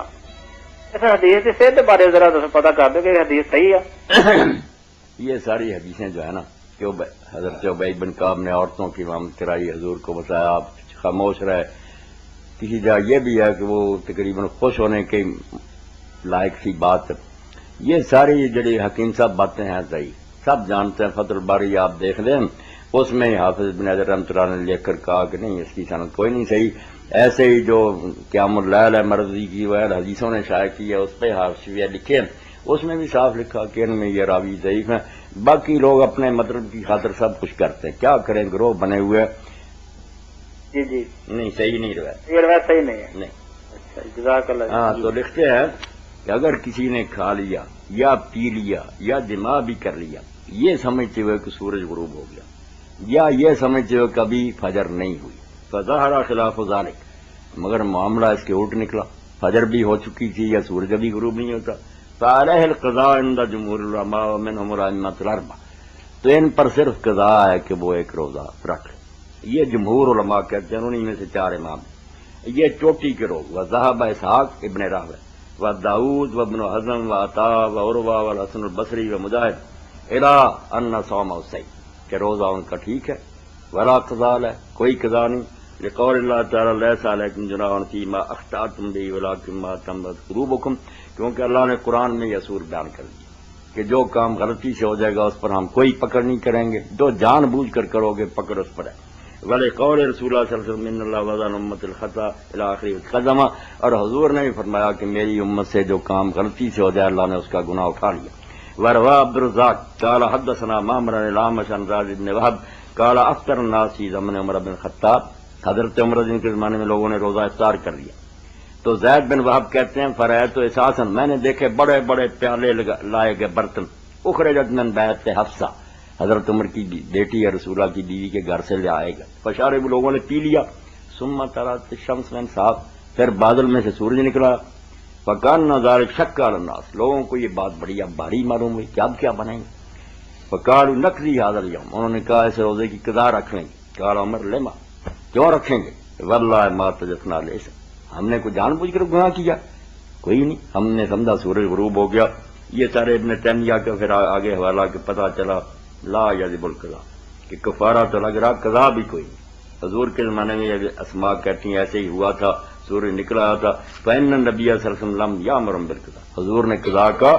اس حدیث کی صحت کے بارے ذرا پتا کر دو کہ حدیث صحیح ہے. یہ ساری حدیثیں جو ہے نا کہ حضرت عبید بن کعب نے عورتوں کی امامت کرائی، حضور کو بتایا آپ خاموش رہے. کسی جگہ یہ بھی ہے کہ وہ تقریباً خوش ہونے کے لائق سی بات. یہ ساری جڑی حکیم صاحب باتیں ہیں صحیح، سب جانتے ہیں. فتح الباری آپ دیکھ لیں، اس میں حافظ بن حجر رحمۃ اللہ نے لکھ کر کہا کہ نہیں اس کی سند کوئی نہیں صحیح. ایسے ہی جو قیام اللیل ہے مرضی کی وغیرہ حدیثوں نے شائع کی ہے، اس پہ حاشیہ لکھے، اس میں بھی صاف لکھا کہ ان میں یہ راوی ضعیف ہیں. باقی لوگ اپنے مطلب کی خاطر سب کچھ کرتے ہیں، کیا کریں، گروہ بنے ہوئے. جی جی نہیں صحیح نہیں روایت، یہ روایت صحیح نہیں ہے. نہیں. اچھا جزاک اللہ. ہاں تو لکھتے ہیں کہ اگر کسی نے کھا لیا یا پی لیا یا دماغ بھی کر لیا یہ سمجھتے ہوئے کہ سورج غروب ہو گیا، یا یہ سمجھتے ہوئے کبھی فجر نہیں ہوئی، فظہر خلاف ذلک، مگر معاملہ اس کے الٹ نکلا، فجر بھی ہو چکی تھی یا سورج بھی غروب نہیں ہوتا. فعلیہ القضاء عند جمہور العلماء ومنهم الائمۃ الاربعہ، تو ان پر صرف قضاء ہے کہ وہ ایک روزہ رکھ. یہ جمہور علماء کہتے ہیں، انہیں میں سے 4 امام. یہ چوٹی کے روز وذهب اسحاق ابن راہوے وداؤد وابن حزم وعطاء وعروہ والحسن البصری ومجاہد الى ان صومه صحیح، کہ روزہ ان کا ٹھیک ہے، ولا قضاء ہے، کوئی قضاء نہیں. لقول اللہ تعالی لیس علیکم جناح فیما اخطأتم به ولکن ما تمت قلوبکم، کیونکہ اللہ نے قرآن میں یہ اصول بیان کر دیا کہ جو کام غلطی سے ہو جائے گا اس پر ہم کوئی پکڑ نہیں کریں گے، جو جان بوجھ کر کرو گے پکڑ اس پر ہے. ولقول رسول اللہ صلی اللہ علیہ وسلم ان اللہ وضع امت الخطا الی آخر القدمہ، اور حضور نے بھی فرمایا کہ میری امت سے جو کام غلطی سے ہو جائے اللہ نے اس کا گناہ اٹھا لیا. وروا عبد الرزاق قال حدثنا معمر عن الاعمش عن زید بن وهب قال افطر الناس فی زمن عمر بن الخطاب، حضرت عمر رضی اللہ عنہ کے زمانے میں لوگوں نے روزہ افطار کر لیا. تو زید بن وہب کہتے ہیں فرأیت اساسا، میں نے دیکھے بڑے بڑے پیالے لائے گئے برتن، اخرجت من بیت حفصہ، حضرت عمر کی بیٹی ہے رسول اللہ کی بیوی کے گھر سے لے آئے گا. فشارب، لوگوں نے پی لیا. ثم طلعت الشمس من صاف، پھر بادل میں سے سورج نکلا. فکان ذلک شک علی الناس، لوگوں کو یہ بات بڑی اب بھاری معلوم ہوئی کہ اب کیا بنائیں گے. فقالوا نقضی هذا اليوم، انہوں نے کہا اس روزے کی قضا رکھ لیں گے. قال عمر لما، کیوں رکھیں گے؟ واللہ ما تجسنا لیس، ہم نے کوئی جان بوجھ کر گناہ کیا کوئی نہیں، ہم نے سمجھا سورج غروب ہو گیا. یہ سارے ابن تیمیہ کا پھر آگے حوالہ کہ پتہ چلا لا یجب القضاء، کہ کفارہ تو لگ رہا، قضا بھی کوئی نہیں. حضور کے زمانے میں یہ اسماء کہتی ہیں ایسے ہی ہوا تھا، سورج نکلا تھا. فإن النبی صلی اللہ علیہ وسلم یامر بالقضاء، حضور نے قضا کا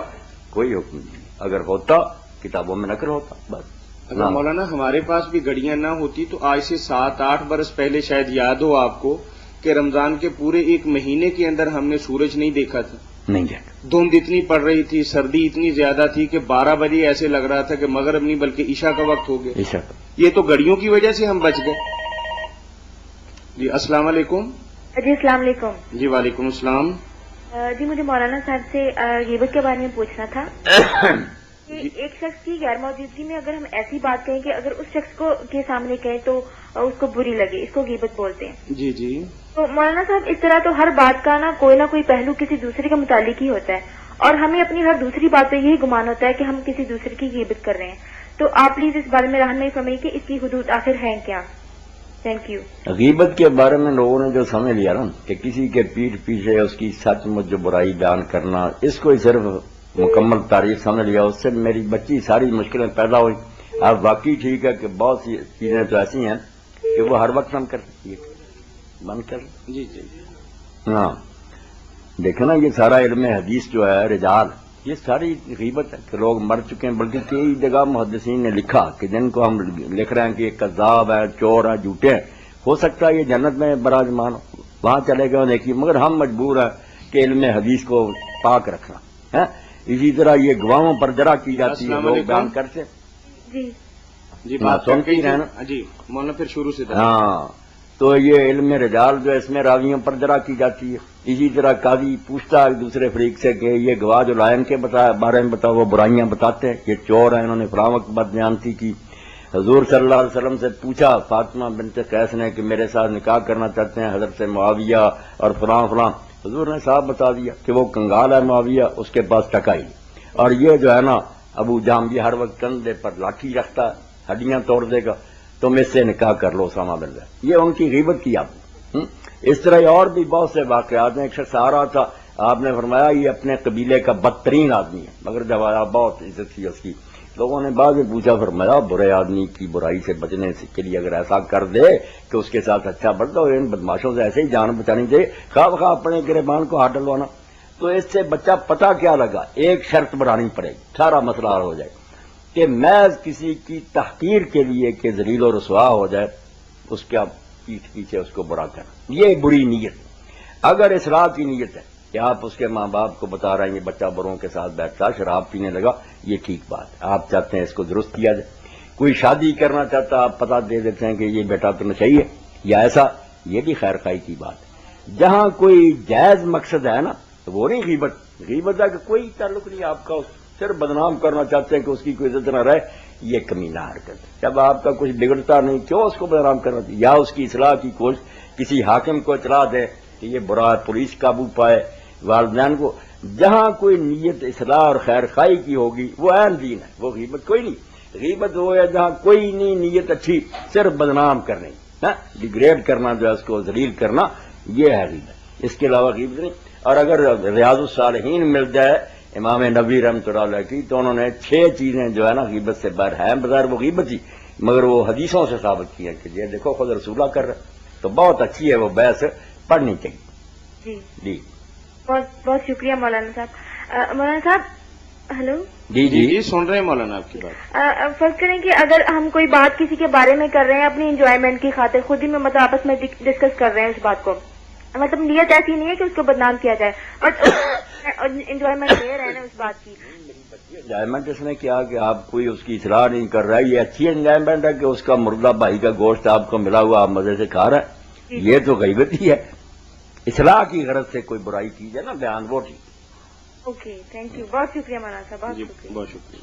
کوئی حکم نہیں، اگر ہوتا کتابوں میں نقل ہوتا بس. اگر مولانا ہمارے پاس بھی گھڑیاں نہ ہوتی تو آج سے 7-8 برس پہلے شاید یاد ہو آپ کو کہ رمضان کے پورے ایک مہینے کے اندر ہم نے سورج نہیں دیکھا تھا. نہیں دیکھا. دھند اتنی پڑ رہی تھی، سردی اتنی زیادہ تھی کہ 12 بجے ایسے لگ رہا تھا کہ مغرب نہیں بلکہ عشاء کا وقت ہو گیا. عشاء. یہ تو گھڑیوں کی وجہ سے ہم بچ گئے. جی السلام علیکم. جی السلام علیکم. جی وعلیکم السلام. جی مجھے مولانا صاحب سے غیبت کے بارے میں پوچھنا تھا کہ ایک شخص کی غیر موجودگی میں اگر ہم ایسی بات کہیں کہ اگر اس شخص کو کے سامنے کہیں تو اس کو بری لگے، اس کو غیبت بولتے ہیں. جی جی. تو مولانا صاحب اس طرح تو ہر بات کا نہ کوئی پہلو کسی دوسرے کے متعلق ہی ہوتا ہے، اور ہمیں اپنی ہر دوسری بات پہ یہی گمان ہوتا ہے کہ ہم کسی دوسرے کی غیبت کر رہے ہیں. تو آپ پلیز اس بارے میں رہنمائی فرمائیے کہ اس کی حدود آخر ہیں کیا؟ Thank you. غیبت کے بارے میں لوگوں نے جو سمجھ لیا نا کہ کسی کے پیٹھ پیچھے اس کی سچ مچ جو برائی بیان کرنا، اس کو ہی صرف مکمل تاریخ سمجھ لیا. اس سے میری بچی ساری مشکلیں پیدا ہوئی. اب واقعی ٹھیک ہے کہ بہت سی چیزیں تو ایسی ہیں کہ وہ ہر وقت ہم کر سکتی ہے، بند کر. جی جی. ہاں دیکھیں نا، یہ سارا علم حدیث جو ہے رجال، یہ ساری غیبت ہے کہ لوگ مر چکے ہیں. بلکہ کئی جگہ محدثین نے لکھا کہ جن کو ہم لکھ رہے ہیں کہ یہ کذاب ہے، چور ہے، جھوٹے ہیں، ہو سکتا ہے یہ جنت میں براجمان ہو، وہاں چلے گئے دیکھیے. مگر ہم مجبور ہیں کہ علم حدیث کو پاک رکھنا ہے. اسی طرح یہ گواہوں پر جرا کی جاتی ہے، لوگ بیان کرتے. جی جی بات سنتی رہے نا. جی مولانا پھر شروع سے. ہاں تو یہ علم رجال جو ہے اس میں راویوں پر جرا کی جاتی ہے. اسی طرح قاضی پوچھتا ہے ایک دوسرے فریق سے کہ یہ گواہ جو لائن کے بارے میں بتاؤ، وہ برائیاں بتاتے ہیں، یہ چور ہیں، انہوں نے فلاں وقت بات بیانتی کی. حضور صلی اللہ علیہ وسلم سے پوچھا فاطمہ بنت قیس نے کہ میرے ساتھ نکاح کرنا چاہتے ہیں حضرت معاویہ اور فلاں فلاں. حضور نے صاحب بتا دیا کہ وہ کنگال ہے معاویہ، اس کے پاس ٹکا ہی. اور یہ جو ہے نا ابو جہل یہ ہر وقت کندھے پر لاٹھی رکھتا ہے، ہڈیاں توڑ دے گا، تم اس سے نکاح کر لو اسامہ بن جائے. یہ ان کی غیبت کی آپ نے. اس طرح اور بھی بہت سے واقعات ہیں. ایک شخص آ رہا تھا، آپ نے فرمایا یہ اپنے قبیلے کا بدترین آدمی ہے، مگر جب آیا بہت عزت تھی اس کی. لوگوں نے بعد میں پوچھا، فرمایا برے آدمی کی برائی سے بچنے کے لیے اگر ایسا کر دے کہ اس کے ساتھ اچھا بڑھتا ہو، ان بدماشوں سے ایسے ہی جان بچانی چاہیے، خواہ اپنے گریبان کو ہاتھ ڈلوانا. تو اس سے بچہ پتہ کیا لگا، ایک شرط بڑھانی پڑے گی، سارا مسئلہ حل ہو جائے کہ محض کسی کی تحقیر کے لیے کہ ذلیل و رسوا ہو جائے، اس کے پیٹھ پیچھے اس کو برا کرنا، یہ بری نیت. اگر اصلاح کی نیت ہے کہ آپ اس کے ماں باپ کو بتا رہے ہیں یہ بچہ بروں کے ساتھ بیٹھتا شراب پینے لگا، یہ ٹھیک بات ہے، آپ چاہتے ہیں اس کو درست کیا جائے. کوئی شادی کرنا چاہتا، آپ پتہ دے دیتے ہیں کہ یہ بیٹا تو نشئی ہے یا ایسا، یہ بھی خیر خواہی کی بات ہے. جہاں کوئی جائز مقصد ہے نا تو وہ نہیں غیبت. غیبت ہے کہ کوئی تعلق نہیں آپ کا، صرف بدنام کرنا چاہتے ہیں کہ اس کی کوئی عزت نہ رہے، یہ کمینہ حرکت ہے. جب آپ کا کچھ بگڑتا نہیں کیوں اس کو بدنام کرنا چاہیے؟ یا اس کی اصلاح کی کوشش، کسی حاکم کو اطلاع دے کہ یہ برا ہے، پولیس قابو پائے، والدین کو. جہاں کوئی نیت اصلاح اور خیر خواہی کی ہوگی وہ عین دین ہے، وہ غیبت کوئی نہیں. غیبت وہ ہے جہاں کوئی نہیں نیت اچھی، صرف بدنام کرنے، ڈیگریڈ کرنا، جو ہے اس کو ذلیل کرنا، یہ ہے غیبت. اس کے علاوہ غیبت نہیں. اور اگر ریاض الصالحین مل جائے امام نبوی رحمۃ اللہ علیہ کی، تو انہوں نے 6 چیزیں جو ہے نا غیبت سے باہر ہیں، بظاہر وہ غیبت ہی مگر وہ حدیثوں سے ثابت کی ہیں کہ یہ دیکھو خود رسولہ کر رہے. تو بہت اچھی ہے وہ بحث، پڑھنی چاہیے. جی جی بہت بہت شکریہ مولانا صاحب. مولانا صاحب ہلو. جی جی جی سن رہے ہیں مولانا آپ کی بات. فرض کریں کہ اگر ہم کوئی بات کسی کے بارے میں کر رہے ہیں اپنی انجوائمنٹ کی خاطر، خود ہی میں مطلب آپس میں ڈسکس کر رہے ہیں اس بات کو، مطلب نیت ایسی نہیں ہے کہ اس کو بدنام کیا جائے، اور انجوائمنٹ لے رہے ہیں اس بات کی. انجوائمنٹ اس نے کیا کہ آپ کوئی اس کی اصلاح نہیں کر رہا ہے، یہ اچھی انجوائمنٹ ہے کہ اس کا مردہ بھائی کا گوشت آپ کو ملا ہوا آپ مزے سے کھا رہے ہیں، یہ تو غیبت ہی ہے. اصلاح کی غرض سے کوئی برائی کی جائے نا، بیان وہ ٹھیک. اوکے تھینک یو، بہت شکریہ مولانا صاحب، بہت شکریہ. بہت شکریہ.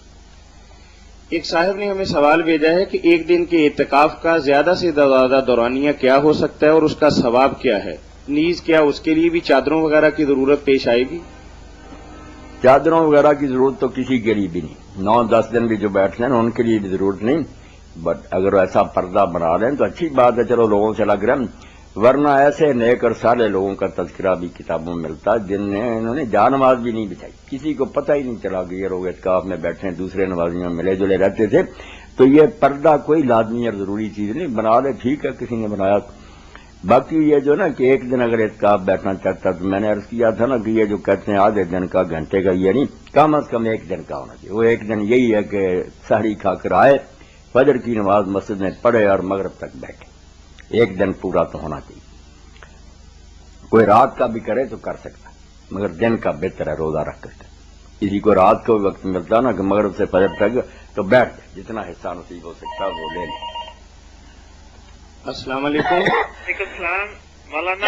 ایک صاحب نے ہمیں سوال بھیجا ہے کہ ایک دن کے اعتکاف کا زیادہ سے زیادہ دورانیہ کیا ہو سکتا ہے اور اس کا ثواب کیا ہے؟ نیز کیا اس کے لیے بھی چادروں وغیرہ کی ضرورت پیش آئے گی؟ چادروں وغیرہ کی ضرورت تو کسی کے لیے بھی نہیں. 9-10 دن بھی جو بیٹھتے ہیں ان کے لیے بھی ضرورت نہیں. بٹ اگر ایسا پردہ بنا لیں تو اچھی بات ہے، چلو لوگوں سے لگ رہے ہیں. ورنہ ایسے نیک اور سارے لوگوں کا تذکرہ بھی کتابوں میں ملتا ہے جن نے انہوں نے جان نماز بھی نہیں بچائی، کسی کو پتہ ہی نہیں چلا کہ یہ لوگ اعتکاف میں بیٹھے ہیں، دوسرے نمازیوں میں ملے جلے رہتے تھے. تو یہ پردہ کوئی لازمی اور ضروری چیز نہیں، بنا لے ٹھیک ہے، کسی نے بنایا. باقی یہ جو نا کہ ایک دن اگر اعتکاف بیٹھنا چاہتا تو میں نے عرض کیا تھا نا کہ یہ جو کہتے ہیں آدھے دن کا گھنٹے کا، یہ نہیں، کم از کم ایک دن کا ہونا چاہیے. وہ ایک دن یہی ہے کہ سحری کھا کر آئے، فجر کی نماز مسجد میں پڑھے اور مغرب تک بیٹھے. ایک دن پورا تو ہونا چاہیے. کوئی رات کا بھی کرے تو کر سکتا، مگر دن کا بہتر ہے روزہ رکھ کر. کسی کو رات کو بھی وقت ملتا نا کہ مغرب سے فجر تک تو بیٹھ جائے، جتنا حصہ نصیب ہو سکتا وہ لے لے. السلام علیکم. وعلیکم السلام. مولانا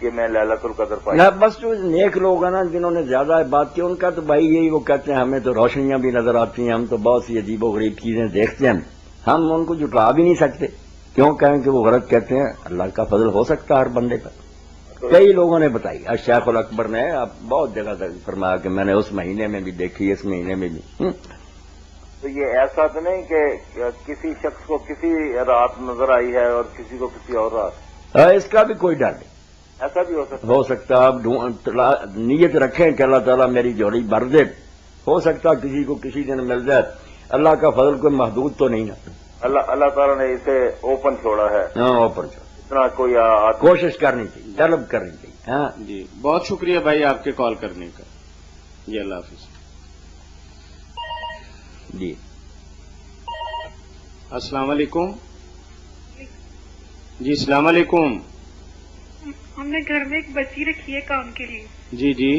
کہ میں ليلۃ القدر پائی؟ نہ بس جو نیک لوگ ہیں نا جنہوں نے زیادہ بات کی ان کا تو بھائی یہی وہ کہتے ہیں ہمیں تو روشنیاں بھی نظر آتی ہیں، ہم تو بہت سی عجیب و غریب چیزیں دیکھتے ہیں، ہم ان کو جھٹلا بھی نہیں سکتے، کیوں کہیں کہ وہ غلط کہتے ہیں، اللہ کا فضل ہو سکتا ہے ہر بندے پر۔ کئی لوگوں نے بتائی، شیخ الاکبر نے بہت جگہ تک فرمایا کہ میں نے اس مہینے میں بھی دیکھی، اس مہینے میں بھی۔ تو یہ ایسا تو نہیں کہ کسی شخص کو کسی رات نظر آئی ہے اور کسی کو کسی اور رات؟ اس کا بھی کوئی ڈر نہیں، ایسا بھی ہو سکتا ہو سکتا آپ نیت رکھیں کہ اللہ تعالیٰ میری جوڑی بھر دے، ہو سکتا کسی کو کسی دن مل جائے، اللہ کا فضل کوئی محدود تو نہیں نا، اللہ تعالیٰ نے اسے اوپن چھوڑا ہے، ہاں اوپن چھوڑا، اتنا کوئی کوشش کرنی چاہیے، طلب کرنی چاہیے۔ ہاں جی بہت شکریہ بھائی آپ کے کال کرنے کا، جی اللہ حافظ۔ جی السلام علیکم۔ جی السلام علیکم۔ ہم نے گھر میں ایک بچی رکھی ہے کام کے لیے، جی جی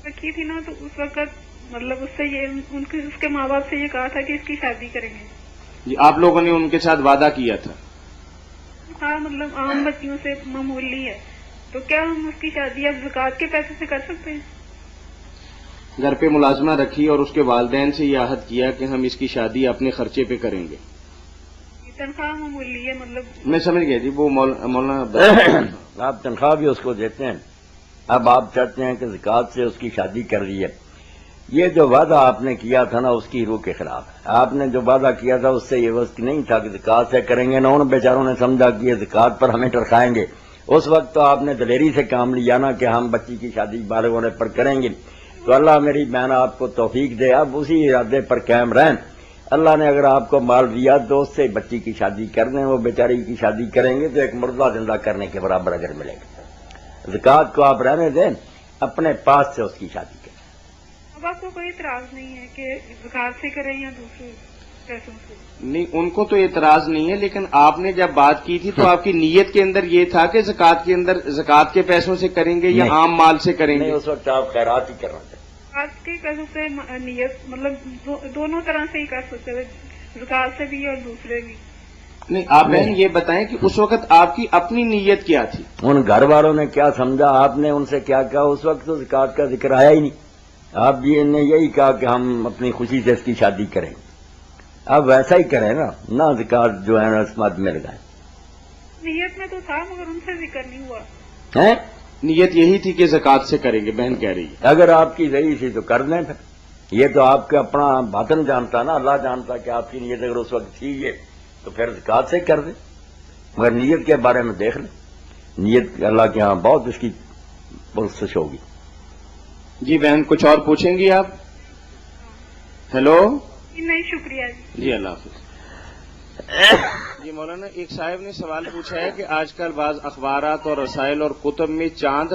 رکھی تھی نا، تو اس وقت مطلب اس سے یہ اس کے ماں باپ سے یہ کہا تھا کہ اس کی شادی کریں گے۔ جی آپ لوگوں نے ان کے ساتھ وعدہ کیا تھا؟ ہاں مطلب عام بچیوں سے معمولی ہے، تو کیا ہم اس کی شادی اب زکوٰۃ کے پیسے سے کر سکتے ہیں؟ گھر پہ ملازمہ رکھی اور اس کے والدین سے یہ عہد کیا کہ ہم اس کی شادی اپنے خرچے پہ کریں گے؟ تنخواہ معمولی ہے، مطلب میں سمجھ گیا جی، وہ مولانا آپ تنخواہ بھی اس کو دیتے ہیں، اب آپ چاہتے ہیں کہ زکوٰۃ سے اس کی شادی کر رہی ہے، یہ جو وعدہ آپ نے کیا تھا نا اس کی روح کے خلاف ہے۔ آپ نے جو وعدہ کیا تھا اس سے یہ وقت نہیں تھا کہ زکوٰۃ سے کریں گے، نہ ان بیچاروں نے سمجھا کہ یہ زکوٰۃ پر ہمیں ٹرکائیں گے، اس وقت تو آپ نے دلیری سے کام لیا نا کہ ہم بچی کی شادی بالغ ہونے پر کریں گے، تو اللہ میری بہن آپ کو توفیق دے، اب اسی ارادے پر قائم رہیں۔ اللہ نے اگر آپ کو مال دیا تو اس سے بچی کی شادی کر دیں، وہ بیچاری کی شادی کریں گے تو ایک مردہ زندہ کرنے کے برابر اگر ملے گا۔ زکوٰۃ کو آپ رہنے دیں، اپنے پاس سے اس کی شادی کریں۔ اب آپ کو کوئی اعتراض نہیں ہے کہ زکوٰۃ سے کریں یا دوسرے پیسوں سے؟ نہیں، ان کو تو اعتراض نہیں ہے، لیکن آپ نے جب بات کی تھی تو آپ کی نیت کے اندر یہ تھا کہ زکوٰۃ کے اندر زکوٰۃ کے پیسوں سے کریں گے یا نہیں، عام مال سے کریں نہیں، گے؟ اس وقت آپ خیرات ہی کرنا چاہتے۔ زکوٰۃ کے پیسوں سے نیت مطلب دونوں طرح سے ہی کر سکتے ہیں، زکوٰۃ سے بھی اور دوسرے بھی۔ نہیں، آپ بہن یہ بتائیں کہ اس وقت آپ کی اپنی نیت کیا تھی؟ ان گھر والوں نے کیا سمجھا، آپ نے ان سے کیا کہا، اس وقت تو زکوٰۃ کا ذکر آیا ہی نہیں، آپ بھی نے یہی کہا کہ ہم اپنی خوشی سے اس کی شادی کریں، اب ویسا ہی کریں نا، نہ زکوٰۃ جو ہے نا رسمات میں لگائیں۔ نیت میں تو تھا مگر ان سے ذکر نہیں ہوا۔ ہیں؟ نیت یہی تھی کہ زکوٰۃ سے کریں گے، بہن کہہ رہی ہے۔ اگر آپ کی صحیح تھی تو کر دیں، پھر یہ تو آپ کا اپنا باطن جانتا نا، اللہ جانتا کہ آپ کی نیت اگر اس وقت تھی یہ تو پھر زکوٰۃ سے کر دیں، مگر نیت کے بارے میں دیکھ لیں، نیت اللہ کے ہاں بہت اس کی پرسش ہوگی۔ جی بہن کچھ اور پوچھیں گی آپ؟ ہیلو نہیں شکریہ جی۔ جی اللہ حافظ۔ جی مولانا ایک صاحب نے سوال پوچھا ہے کہ آج کل بعض اخبارات اور رسائل اور کتب میں چاند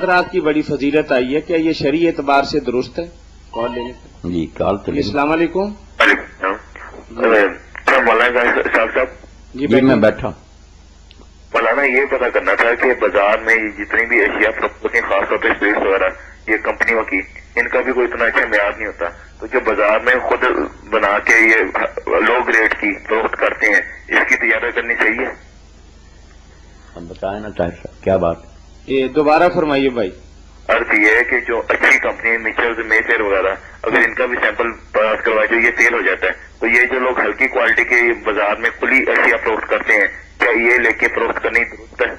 رات کی بڑی فضیلت آئی ہے، کیا یہ شرعی اعتبار سے درست ہے؟ کال لینے کا۔ جی کال تو جی السلام علیکم۔ مولانا صاحب جی میں بیٹھا ہوں۔ مولانا یہ پتا کرنا تھا کہ بازار میں جتنی بھی اشیاء فروخت ہوتی ہیں، خاص طور پہ اسپیس وغیرہ یہ کمپنیوں کی، ان کا بھی کوئی اتنا اچھا معیار نہیں ہوتا، تو جو بازار میں خود بنا کے یہ لو گریڈ کی فروخت کرتے ہیں، اس کی تجارت کرنی چاہیے؟ ہم بتائیں نا طاہر صاحب کیا بات؟ یہ دوبارہ فرمائیے بھائی۔ عرض یہ ہے کہ جو اچھی کمپنی میچرز میسر وغیرہ، اگر ان کا بھی سیمپل پاس کروائے جو یہ سیل ہو جاتا ہے، تو یہ جو لوگ ہلکی کوالٹی کے بازار میں کھلی اشیاء فروخت کرتے ہیں، کیا یہ لے کے فروخت کرنی درست ہے؟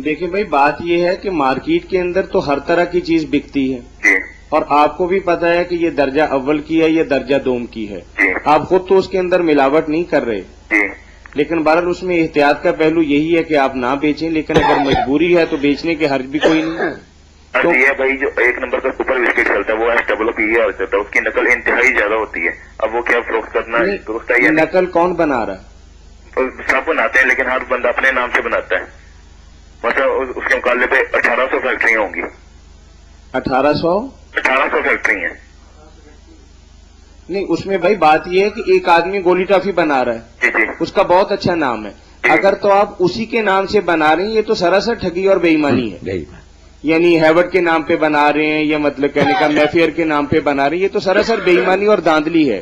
دیکھیں بھائی بات یہ ہے کہ مارکیٹ کے اندر تو ہر طرح کی چیز بکتی ہے، جی اور آپ کو بھی پتا ہے کہ یہ درجہ اول کی ہے، یہ درجہ دوم کی ہے، جی آپ خود تو اس کے اندر ملاوٹ نہیں کر رہے، جی لیکن بہرحال اس میں احتیاط کا پہلو یہی ہے کہ آپ نہ بیچیں، لیکن اگر مجبوری ہے تو بیچنے کے حرج بھی کوئی نہیں۔ عرض یہ ہے بھائی جو ایک نمبر کا سپر بسکٹ چلتا ہے وہ SWPE چلتا ہے، اس کی نقل انتہائی زیادہ ہوتی ہے، اب وہ کیا فروخت کرنا درست ہے یا نہیں؟ نقل کون بنا رہا ہے؟ سب بناتے ہیں لیکن ہر بندہ اپنے نام سے بناتا ہے، مطلب اس کے مقابلے پہ 1800 فیکٹریاں ہوں گی۔ 1800 فیکٹری ہیں؟ نہیں، اس میں بھائی بات یہ ہے کہ ایک آدمی گولی ٹافی بنا رہا ہے، جی جی اس کا بہت اچھا نام ہے، اگر تو آپ اسی کے نام سے بنا رہے ہیں یہ تو سراسر ٹھگی اور بے ایمانی ہے، یعنی ہیوڈ کے نام پہ بنا رہے ہیں یا مطلب کہنے کا میفیئر کے نام پہ بنا رہے ہیں، یہ تو سراسر بے ایمانی اور داندلی ہے۔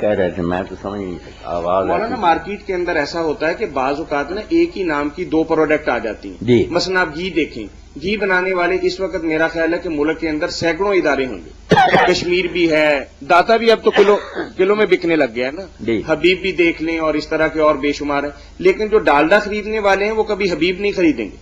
کہہ رہے تھے میں تو سمجھ نہیں سکتا آواز مولانا مارکیٹ کے اندر ایسا ہوتا ہے کہ بعض اوقات نا ایک ہی نام کی 2 پروڈکٹ آ جاتی ہیں۔ جی۔ مثلا آپ گھی دیکھیں، گھی بنانے والے اس وقت میرا خیال ہے کہ ملک کے اندر سینکڑوں ادارے ہوں گے، کشمیر بھی ہے، داتا بھی اب تو کلو میں بکنے لگ گیا ہے نا، جی۔ حبیب بھی دیکھ لیں اور اس طرح کے اور بے شمار ہیں، لیکن جو ڈالڈا خریدنے والے ہیں وہ کبھی حبیب نہیں خریدیں گے،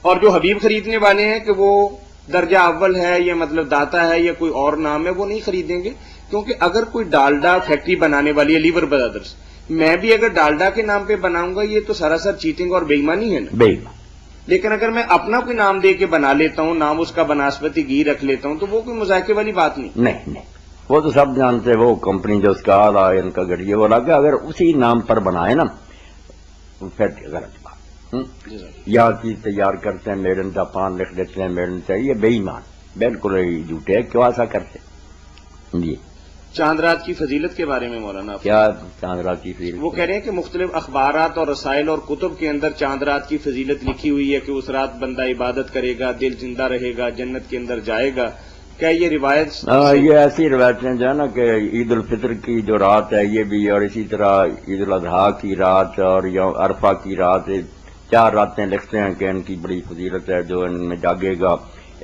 اور جو حبیب خریدنے والے ہیں کہ وہ درجہ اول ہے یا مطلب داتا ہے یا کوئی اور نام ہے وہ نہیں خریدیں گے، کیونکہ اگر کوئی ڈالڈا فیکٹری بنانے والی ہے لیور برادرز، میں بھی اگر ڈالڈا کے نام پہ بناؤں گا یہ تو سراسر چیٹنگ اور بےایمانی ہے نا۔ بے لیکن اگر میں اپنا کوئی نام دے کے بنا لیتا ہوں، نام اس کا بناسپتی گھی رکھ لیتا ہوں، تو وہ کوئی مذاکرے والی بات نہیں۔ نہیں وہ تو سب جانتے وہ کمپنی جو اس کا آلہ ہے ان کا گھڑیے وہ لگا اگر اسی نام پر بنائے نا پھر غلط بات۔ یا چیز تیار کرتے ہیں میڈ ان جاپان لکھ دیتے ہیں میڈ ان چاہیے، بے ایمان بالکل جھوٹے ہے، کیوں ایسا کرتے؟ جی چاند رات کی فضیلت کے بارے میں مولانا آپ کیا چاند رات کی فضیلت؟ وہ کہہ رہے ہیں کہ مختلف اخبارات اور رسائل اور کتب کے اندر چاند رات کی فضیلت لکھی ہوئی ہے کہ اس رات بندہ عبادت کرے گا، دل زندہ رہے گا، جنت کے اندر جائے گا، کیا یہ روایت؟ یہ ایسی روایتیں جو ہے نا کہ عید الفطر کی جو رات ہے یہ بھی، اور اسی طرح عید الاضحیٰ کی رات اور عرفہ کی رات، 4 راتیں لکھتے ہیں کہ ان کی بڑی فضیلت ہے، جو ان میں جاگے گا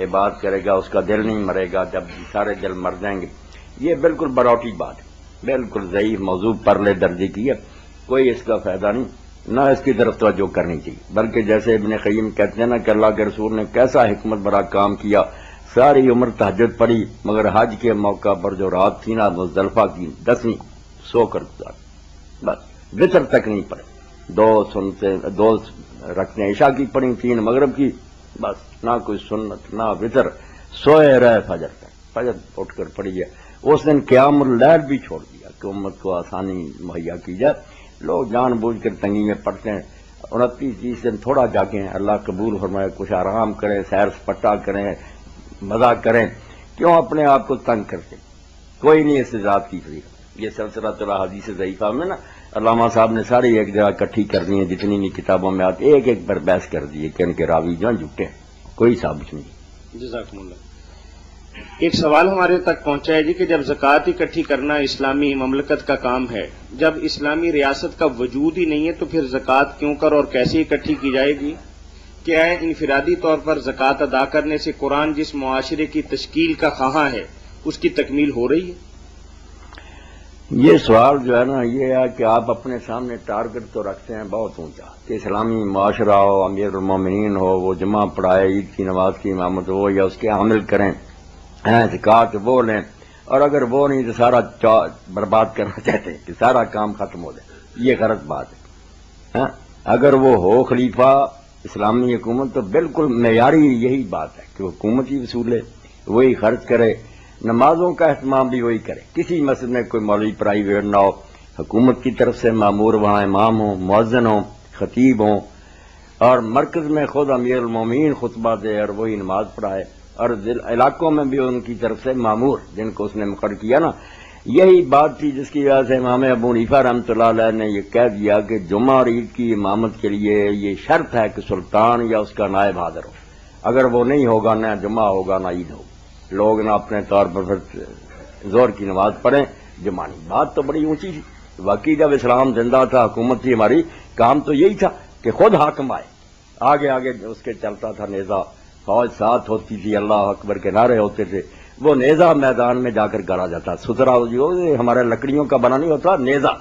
عبادت کرے گا اس کا دل نہیں مرے گا، جب سارے دل مر جائیں گے۔ یہ بالکل بروٹی بات ہے، بالکل ضعیف موضوع پرلے درجے کی ہے، کوئی اس کا فائدہ نہیں، نہ اس کی طرف توجہ کرنی چاہیے، بلکہ جیسے ابن قیم کہتے ہیں نا کہ اللہ کے رسول نے کیسا حکمت بڑا کام کیا، ساری عمر تہجد پڑھی مگر حج کے موقع پر جو رات تھی نا مزدلفہ کی 10ویں سو کر گزار، بس وطر تک نہیں پڑے، 2 رکھتے عشاء کی پڑھی، 3 مغرب کی، بس نہ کوئی سنت نہ وطر، سوئے رہے فجر تک، فجر اٹھ کر پڑھی ہے۔ اس دن قیام اللیل بھی چھوڑ دیا کہ امت کو آسانی مہیا کی جائے، لوگ جان بوجھ کر تنگی میں پڑتے ہیں، 29-30 دن تھوڑا جاگیں، اللہ قبول فرمائے، کچھ آرام کریں، سیر سپٹا کریں، مزہ کریں، کیوں اپنے آپ کو تنگ کرتے؟ کوئی نہیں اس ذات کی فضیلت۔ یہ سلسلہ تلا حدیث ضعیفہ میں نا علامہ صاحب نے ساری ایک جگہ اکٹھی کرنی ہے، جتنی بھی کتابوں میں آتی ایک ایک پر بحث کر دیے کہ ان کے راوی جو ہیں جھوٹے ہیں، کوئی ثابت نہیں۔ جزاکم اللہ۔ ایک سوال ہمارے تک پہنچا ہے جی کہ جب زکوٰۃ اکٹھی کرنا اسلامی مملکت کا کام ہے، جب اسلامی ریاست کا وجود ہی نہیں ہے تو پھر زکوٰۃ کیوں کر اور کیسے اکٹھی کی جائے گی؟ کیا ہے انفرادی طور پر زکوٰۃ ادا کرنے سے قرآن جس معاشرے کی تشکیل کا خواہاں ہے اس کی تکمیل ہو رہی ہے؟ یہ سوال جو ہے نا یہ ہے کہ آپ اپنے سامنے ٹارگٹ تو رکھتے ہیں بہت اونچا کہ اسلامی معاشرہ ہو، امیر المومنین ہو، وہ جمعہ پڑھائے، عید کی نماز کی امامت ہو یا اس کے عمل کریں، زکوٰۃ وہ لیں، اور اگر وہ نہیں تو سارا برباد کرنا چاہتے ہیں کہ سارا کام ختم ہو جائے، یہ غلط بات ہے۔ اگر وہ ہو خلیفہ اسلامی حکومت تو بالکل معیاری یہی بات ہے کہ حکومت ہی وصولے، وہی خرچ کرے، نمازوں کا اہتمام بھی وہی کرے، کسی مسجد میں کوئی مولوی پرائیویٹ نہ ہو، حکومت کی طرف سے مامور وہاں امام ہوں، مؤذن ہوں، خطیب ہوں، اور مرکز میں خود امیر المومنین خطبہ دے اور وہی نماز پڑھائے، اور علاقوں میں بھی ان کی طرف سے مامور جن کو اس نے مقرر کیا نا، یہی بات تھی جس کی وجہ سے امام ابو حنیفہ رحمۃ اللہ علیہ نے یہ کہہ دیا کہ جمعہ اور عید کی امامت کے لیے یہ شرط ہے کہ سلطان یا اس کا نائب حاضر ہو، اگر وہ نہیں ہوگا نہ جمعہ ہوگا نہ عید ہوگا، لوگ نہ اپنے طور پر پھر زور کی نماز پڑھیں، جمعہ نہیں۔ بات تو بڑی اونچی تھی، واقعی جب اسلام زندہ تھا، حکومت تھی ہماری، کام تو یہی تھا کہ خود حاکم آئے، آگے آگے اس کے چلتا تھا نیزہ، فوج ساتھ ہوتی تھی، اللہ اکبر کے نعرے ہوتے تھے، وہ نیزہ میدان میں جا کر گاڑا جاتا، سترا جو ہمارے لکڑیوں کا بنا نہیں ہوتا، نیزہ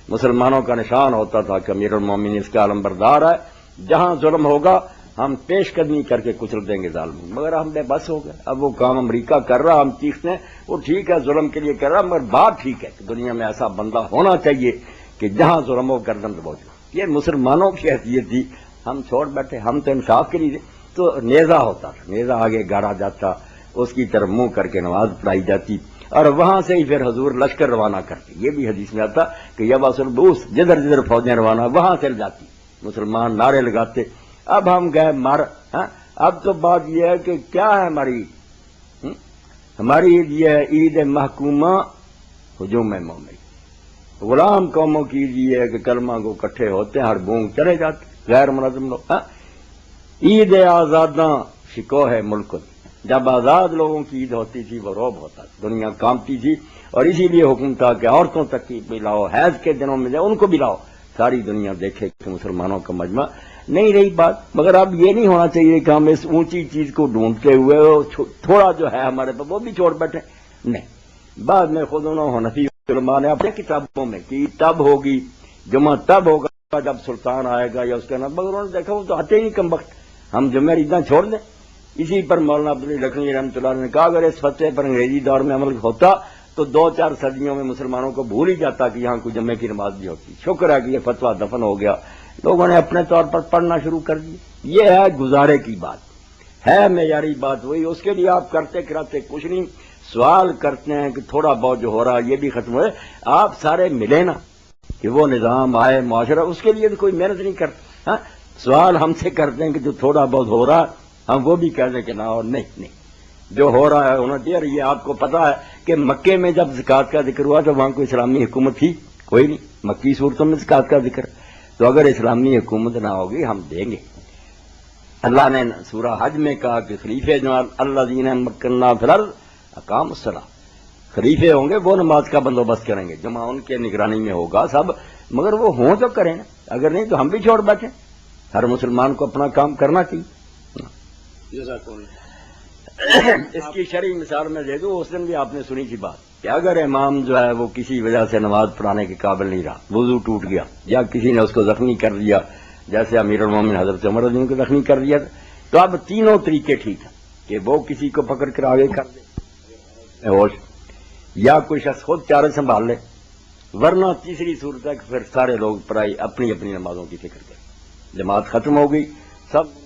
مسلمانوں کا نشان ہوتا تھا کہ امیر المومنین اس کا علمبردار ہے، جہاں ظلم ہوگا ہم پیش قدمی کر کے کچل دیں گے ظالم، مگر ہم بے بس ہو گئے۔ اب وہ کام امریکہ کر رہا، ہم چیختے ہیں وہ ٹھیک ہے ظلم کے لیے کر رہا، مگر بات ٹھیک ہے کہ دنیا میں ایسا بندہ ہونا چاہیے کہ جہاں ظلم ہو گردن دبو دو. یہ مسلمانوں کی حیثیت تھی. ہم چھوڑ بیٹھے, ہم تو انصاف کے لیے تو نیزہ ہوتا تھا, نیزہ آگے گاڑا جاتا, اس کی طرف منہ کر کے نماز پڑھائی جاتی اور وہاں سے ہی پھر حضور لشکر روانہ کرتے. یہ بھی حدیث میں آتا کہ یبعث البعوث, جدھر جدھر فوجیں روانہ وہاں سے جاتی, مسلمان نعرے لگاتے. اب ہم گئے مار. اب تو بات یہ ہے کہ کیا ہے ہماری عید یہ ہے عید محکومہ ہجوم مومن. غلام قوموں کی عید یہ ہے کہ کلمہ کو اکٹھے ہوتے ہیں, ہر بونگ چلے جاتے غیر منظم لوگ. عید آزاداں شکو ہے ملک. جب آزاد لوگوں کی عید ہوتی تھی وہ روب ہوتا تھا, دنیا کانپتی تھی, اور اسی لیے حکم تھا کہ عورتوں تک کی بھی لاؤ, حیض کے دنوں میں جائے ان کو بھی لاؤ, ساری دنیا دیکھے کہ مسلمانوں کا مجمع. نہیں رہی بات. مگر اب یہ نہیں ہونا چاہیے کہ ہم اس اونچی چیز کو ڈھونڈتے ہوئے تھوڑا جو ہے ہمارے پاس وہ بھی چھوڑ بیٹھے. نہیں, بعد میں خود انہوں حنفی علماء نے اپنے کتابوں میں کہ تب ہوگی, جمعہ تب ہوگا جب سلطان آئے گا یا اس کا نام, مگر انہوں نے دیکھا وہ تو آتے ہی نہیں کم وقت, ہم جمعہ عیداں چھوڑ دیں. اسی پر مولانا عبدالعلی لکھنوی رحمۃ اللہ نے کہا اگر اس فتوے پر انگریزی دور میں عمل ہوتا تو 2-4 صدیوں میں مسلمانوں کو بھول ہی جاتا کہ یہاں کوئی جمعے کی نماز بھی ہوتی. شکر ہے کہ یہ فتویٰ دفن ہو گیا, لوگوں نے اپنے طور پر پڑھنا شروع کر دیا. یہ ہے گزارے کی بات, ہے معیاری بات وہی. اس کے لیے آپ کرتے کراتے کچھ نہیں, سوال کرتے ہیں کہ تھوڑا بہت جو ہو رہا یہ بھی ختم ہوئے. آپ سارے ملے نا کہ وہ نظام آئے معاشرہ, اس کے لیے تو کوئی محنت نہیں کرتا. سوال ہم سے کرتے ہیں کہ جو تھوڑا بہت ہو رہا ہم وہ بھی کہہ دیں کہ نہ, اور نہیں جو ہو رہا ہے ہونا چاہیے. یہ آپ کو پتا ہے کہ مکے میں جب زکوٰۃ کا ذکر ہوا تو وہاں کوئی اسلامی حکومت تھی کوئی نہیں, مکی صورتوں میں زکوٰۃ کا ذکر. تو اگر اسلامی حکومت نہ ہوگی ہم دیں گے. اللہ نے سورہ حج میں کہا کہ خلیفے جو الذین مکننا فی الارض اقاموا الصلاۃ, خلیفے ہوں گے وہ نماز کا بندوبست کریں گے, جمعہ ان کے نگرانی میں ہوگا سب, مگر وہ ہوں تو کریں نا, اگر نہیں تو ہم بھی چھوڑ بیٹھیں. ہر مسلمان کو اپنا کام کرنا چاہیے. اس کی شرعی مثال میں دے دوں, اس دن بھی آپ نے سنی تھی بات کہ اگر امام جو ہے وہ کسی وجہ سے نماز پڑھانے کے قابل نہیں رہا, وضو ٹوٹ گیا یا کسی نے اس کو زخمی کر دیا, جیسے امیر المومنین حضرت عمر رضی اللہ عنہ کو زخمی کر دیا, تو اب تینوں طریقے ٹھیک ہیں کہ وہ کسی کو پکڑ کر آگے کر دے ہوش, یا کوئی شخص خود چارے سنبھال لے, ورنہ تیسری صورت ہے کہ پھر سارے لوگ پڑھائی اپنی اپنی نمازوں کی فکر کریں. جماعت ختم ہو گئی سب.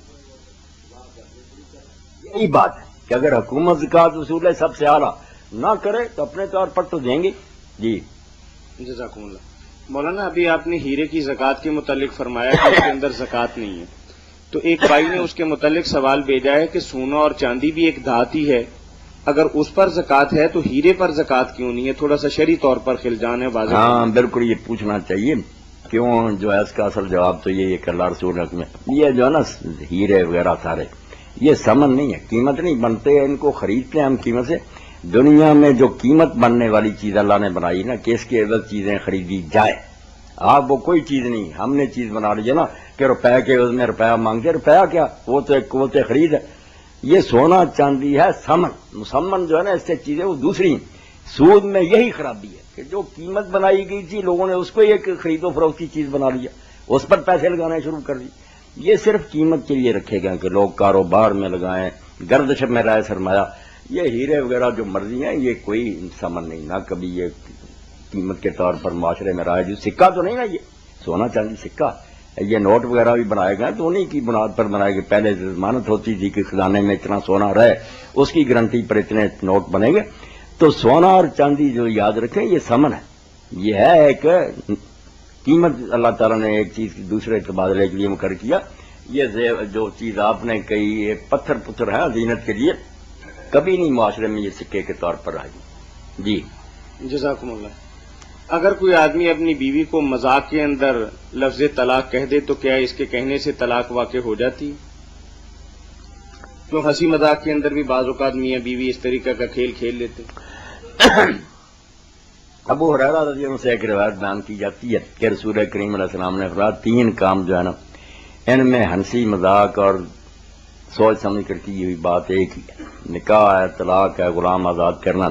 یہی بات ہے کہ اگر حکومت زکوٰۃ وصول ہے سب سے اعلیٰ نہ کرے تو اپنے طور پر تو دیں گے. جی جزاکم اللہ. مولانا ابھی آپ نے ہیرے کی زکوٰۃ کے متعلق فرمایا کہ اس کے اندر زکوٰۃ نہیں ہے, تو ایک بھائی نے اس کے متعلق سوال بھیجا ہے کہ سونا اور چاندی بھی ایک دھات ہی ہے, اگر اس پر زکوٰۃ ہے تو ہیرے پر زکوٰۃ کیوں نہیں ہے؟ تھوڑا سا شرعی طور پر خلجان ہے واضح. ہاں بالکل, یہ پوچھنا چاہیے کیوں. جو ہے اس کا اصل جواب تو یہ ہے کہ اللہ رسول میں یہ جو ہے نا ہیرے وغیرہ سارے یہ سمن نہیں ہے, قیمت نہیں بنتے, ان کو خریدتے ہیں ہم قیمت سے. دنیا میں جو قیمت بننے والی چیز اللہ نے بنائی نا کہ اس کے عوض چیزیں خریدی جائے, آپ وہ کوئی چیز نہیں, ہم نے چیز بنا لی ہے نا کہ روپے کے عوض میں روپیہ مانگتے, روپیہ کیا, وہ تو ایک قوت خرید ہے. یہ سونا چاندی ہے سمن, مسمن جو ہے نا اس سے چیزیں وہ دوسری. سود میں یہی خرابی ہے کہ جو قیمت بنائی گئی تھی لوگوں نے اس کو ایک خرید و فروخت کی چیز بنا لیا, اس پر پیسے لگانا شروع کر دی. یہ صرف قیمت کے لیے رکھے گئے کہ لوگ کاروبار میں لگائیں, گردش میں رائے سرمایہ. یہ ہیرے وغیرہ جو مرضی ہیں یہ کوئی سمن نہیں, نہ کبھی یہ قیمت کے طور پر معاشرے میں رائے. جو سکہ تو نہیں نا, یہ سونا چاندی سکہ, یہ نوٹ وغیرہ بھی بنائے گئے تو انہیں کی بنیاد پر بنائے گئے. پہلے ضمانت ہوتی تھی کہ خزانے میں اتنا سونا رہے, اس کی گارنٹی پر اتنے نوٹ بنے گے. تو سونا اور چاندی جو یاد رکھیں یہ سمن ہے, یہ ہے ایک قیمت. اللہ تعالیٰ نے ایک چیز دوسرے تبادلے کے لیے مقرر کیا. یہ جو چیز آپ نے کہی یہ پتھر پتھر ہے زینت کے لیے, کبھی نہیں معاشرے میں یہ سکے کے طور پر آئی. جی جزاکم اللہ. اگر کوئی آدمی اپنی بیوی کو مذاق کے اندر لفظ طلاق کہہ دے تو کیا اس کے کہنے سے طلاق واقع ہو جاتی؟ تو ہنسی مذاق کے اندر بھی بعض اوقات میاں بیوی اس طریقہ کا کھیل کھیل لیتے. ابو ہریرہ رضی اللہ عنہ سے ایک روایت بیان کی جاتی ہے کہ رسول کریم علیہ السلام نے فرمایا 3 کام جو ہے نا ان میں ہنسی مذاق اور سوچ سمجھ کر کی ہوئی بات ایک ہی ہے, نکاح ہے, طلاق ہے, غلام آزاد کرنا.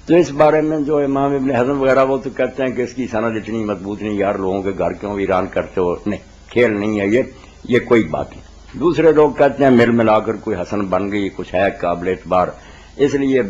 تو اس بارے میں جو امام ابن حزم وغیرہ وہ تو کہتے ہیں کہ اس کی سند اتنی مضبوط نہیں, یار لوگوں کے گھر کیوں ویران کرتے ہو, نہیں کھیل نہیں ہے یہ کوئی بات نہیں. دوسرے لوگ کہتے ہیں مل ملا کر کوئی حسن بن گئی, کچھ ہے قابل اعتبار, اس لیے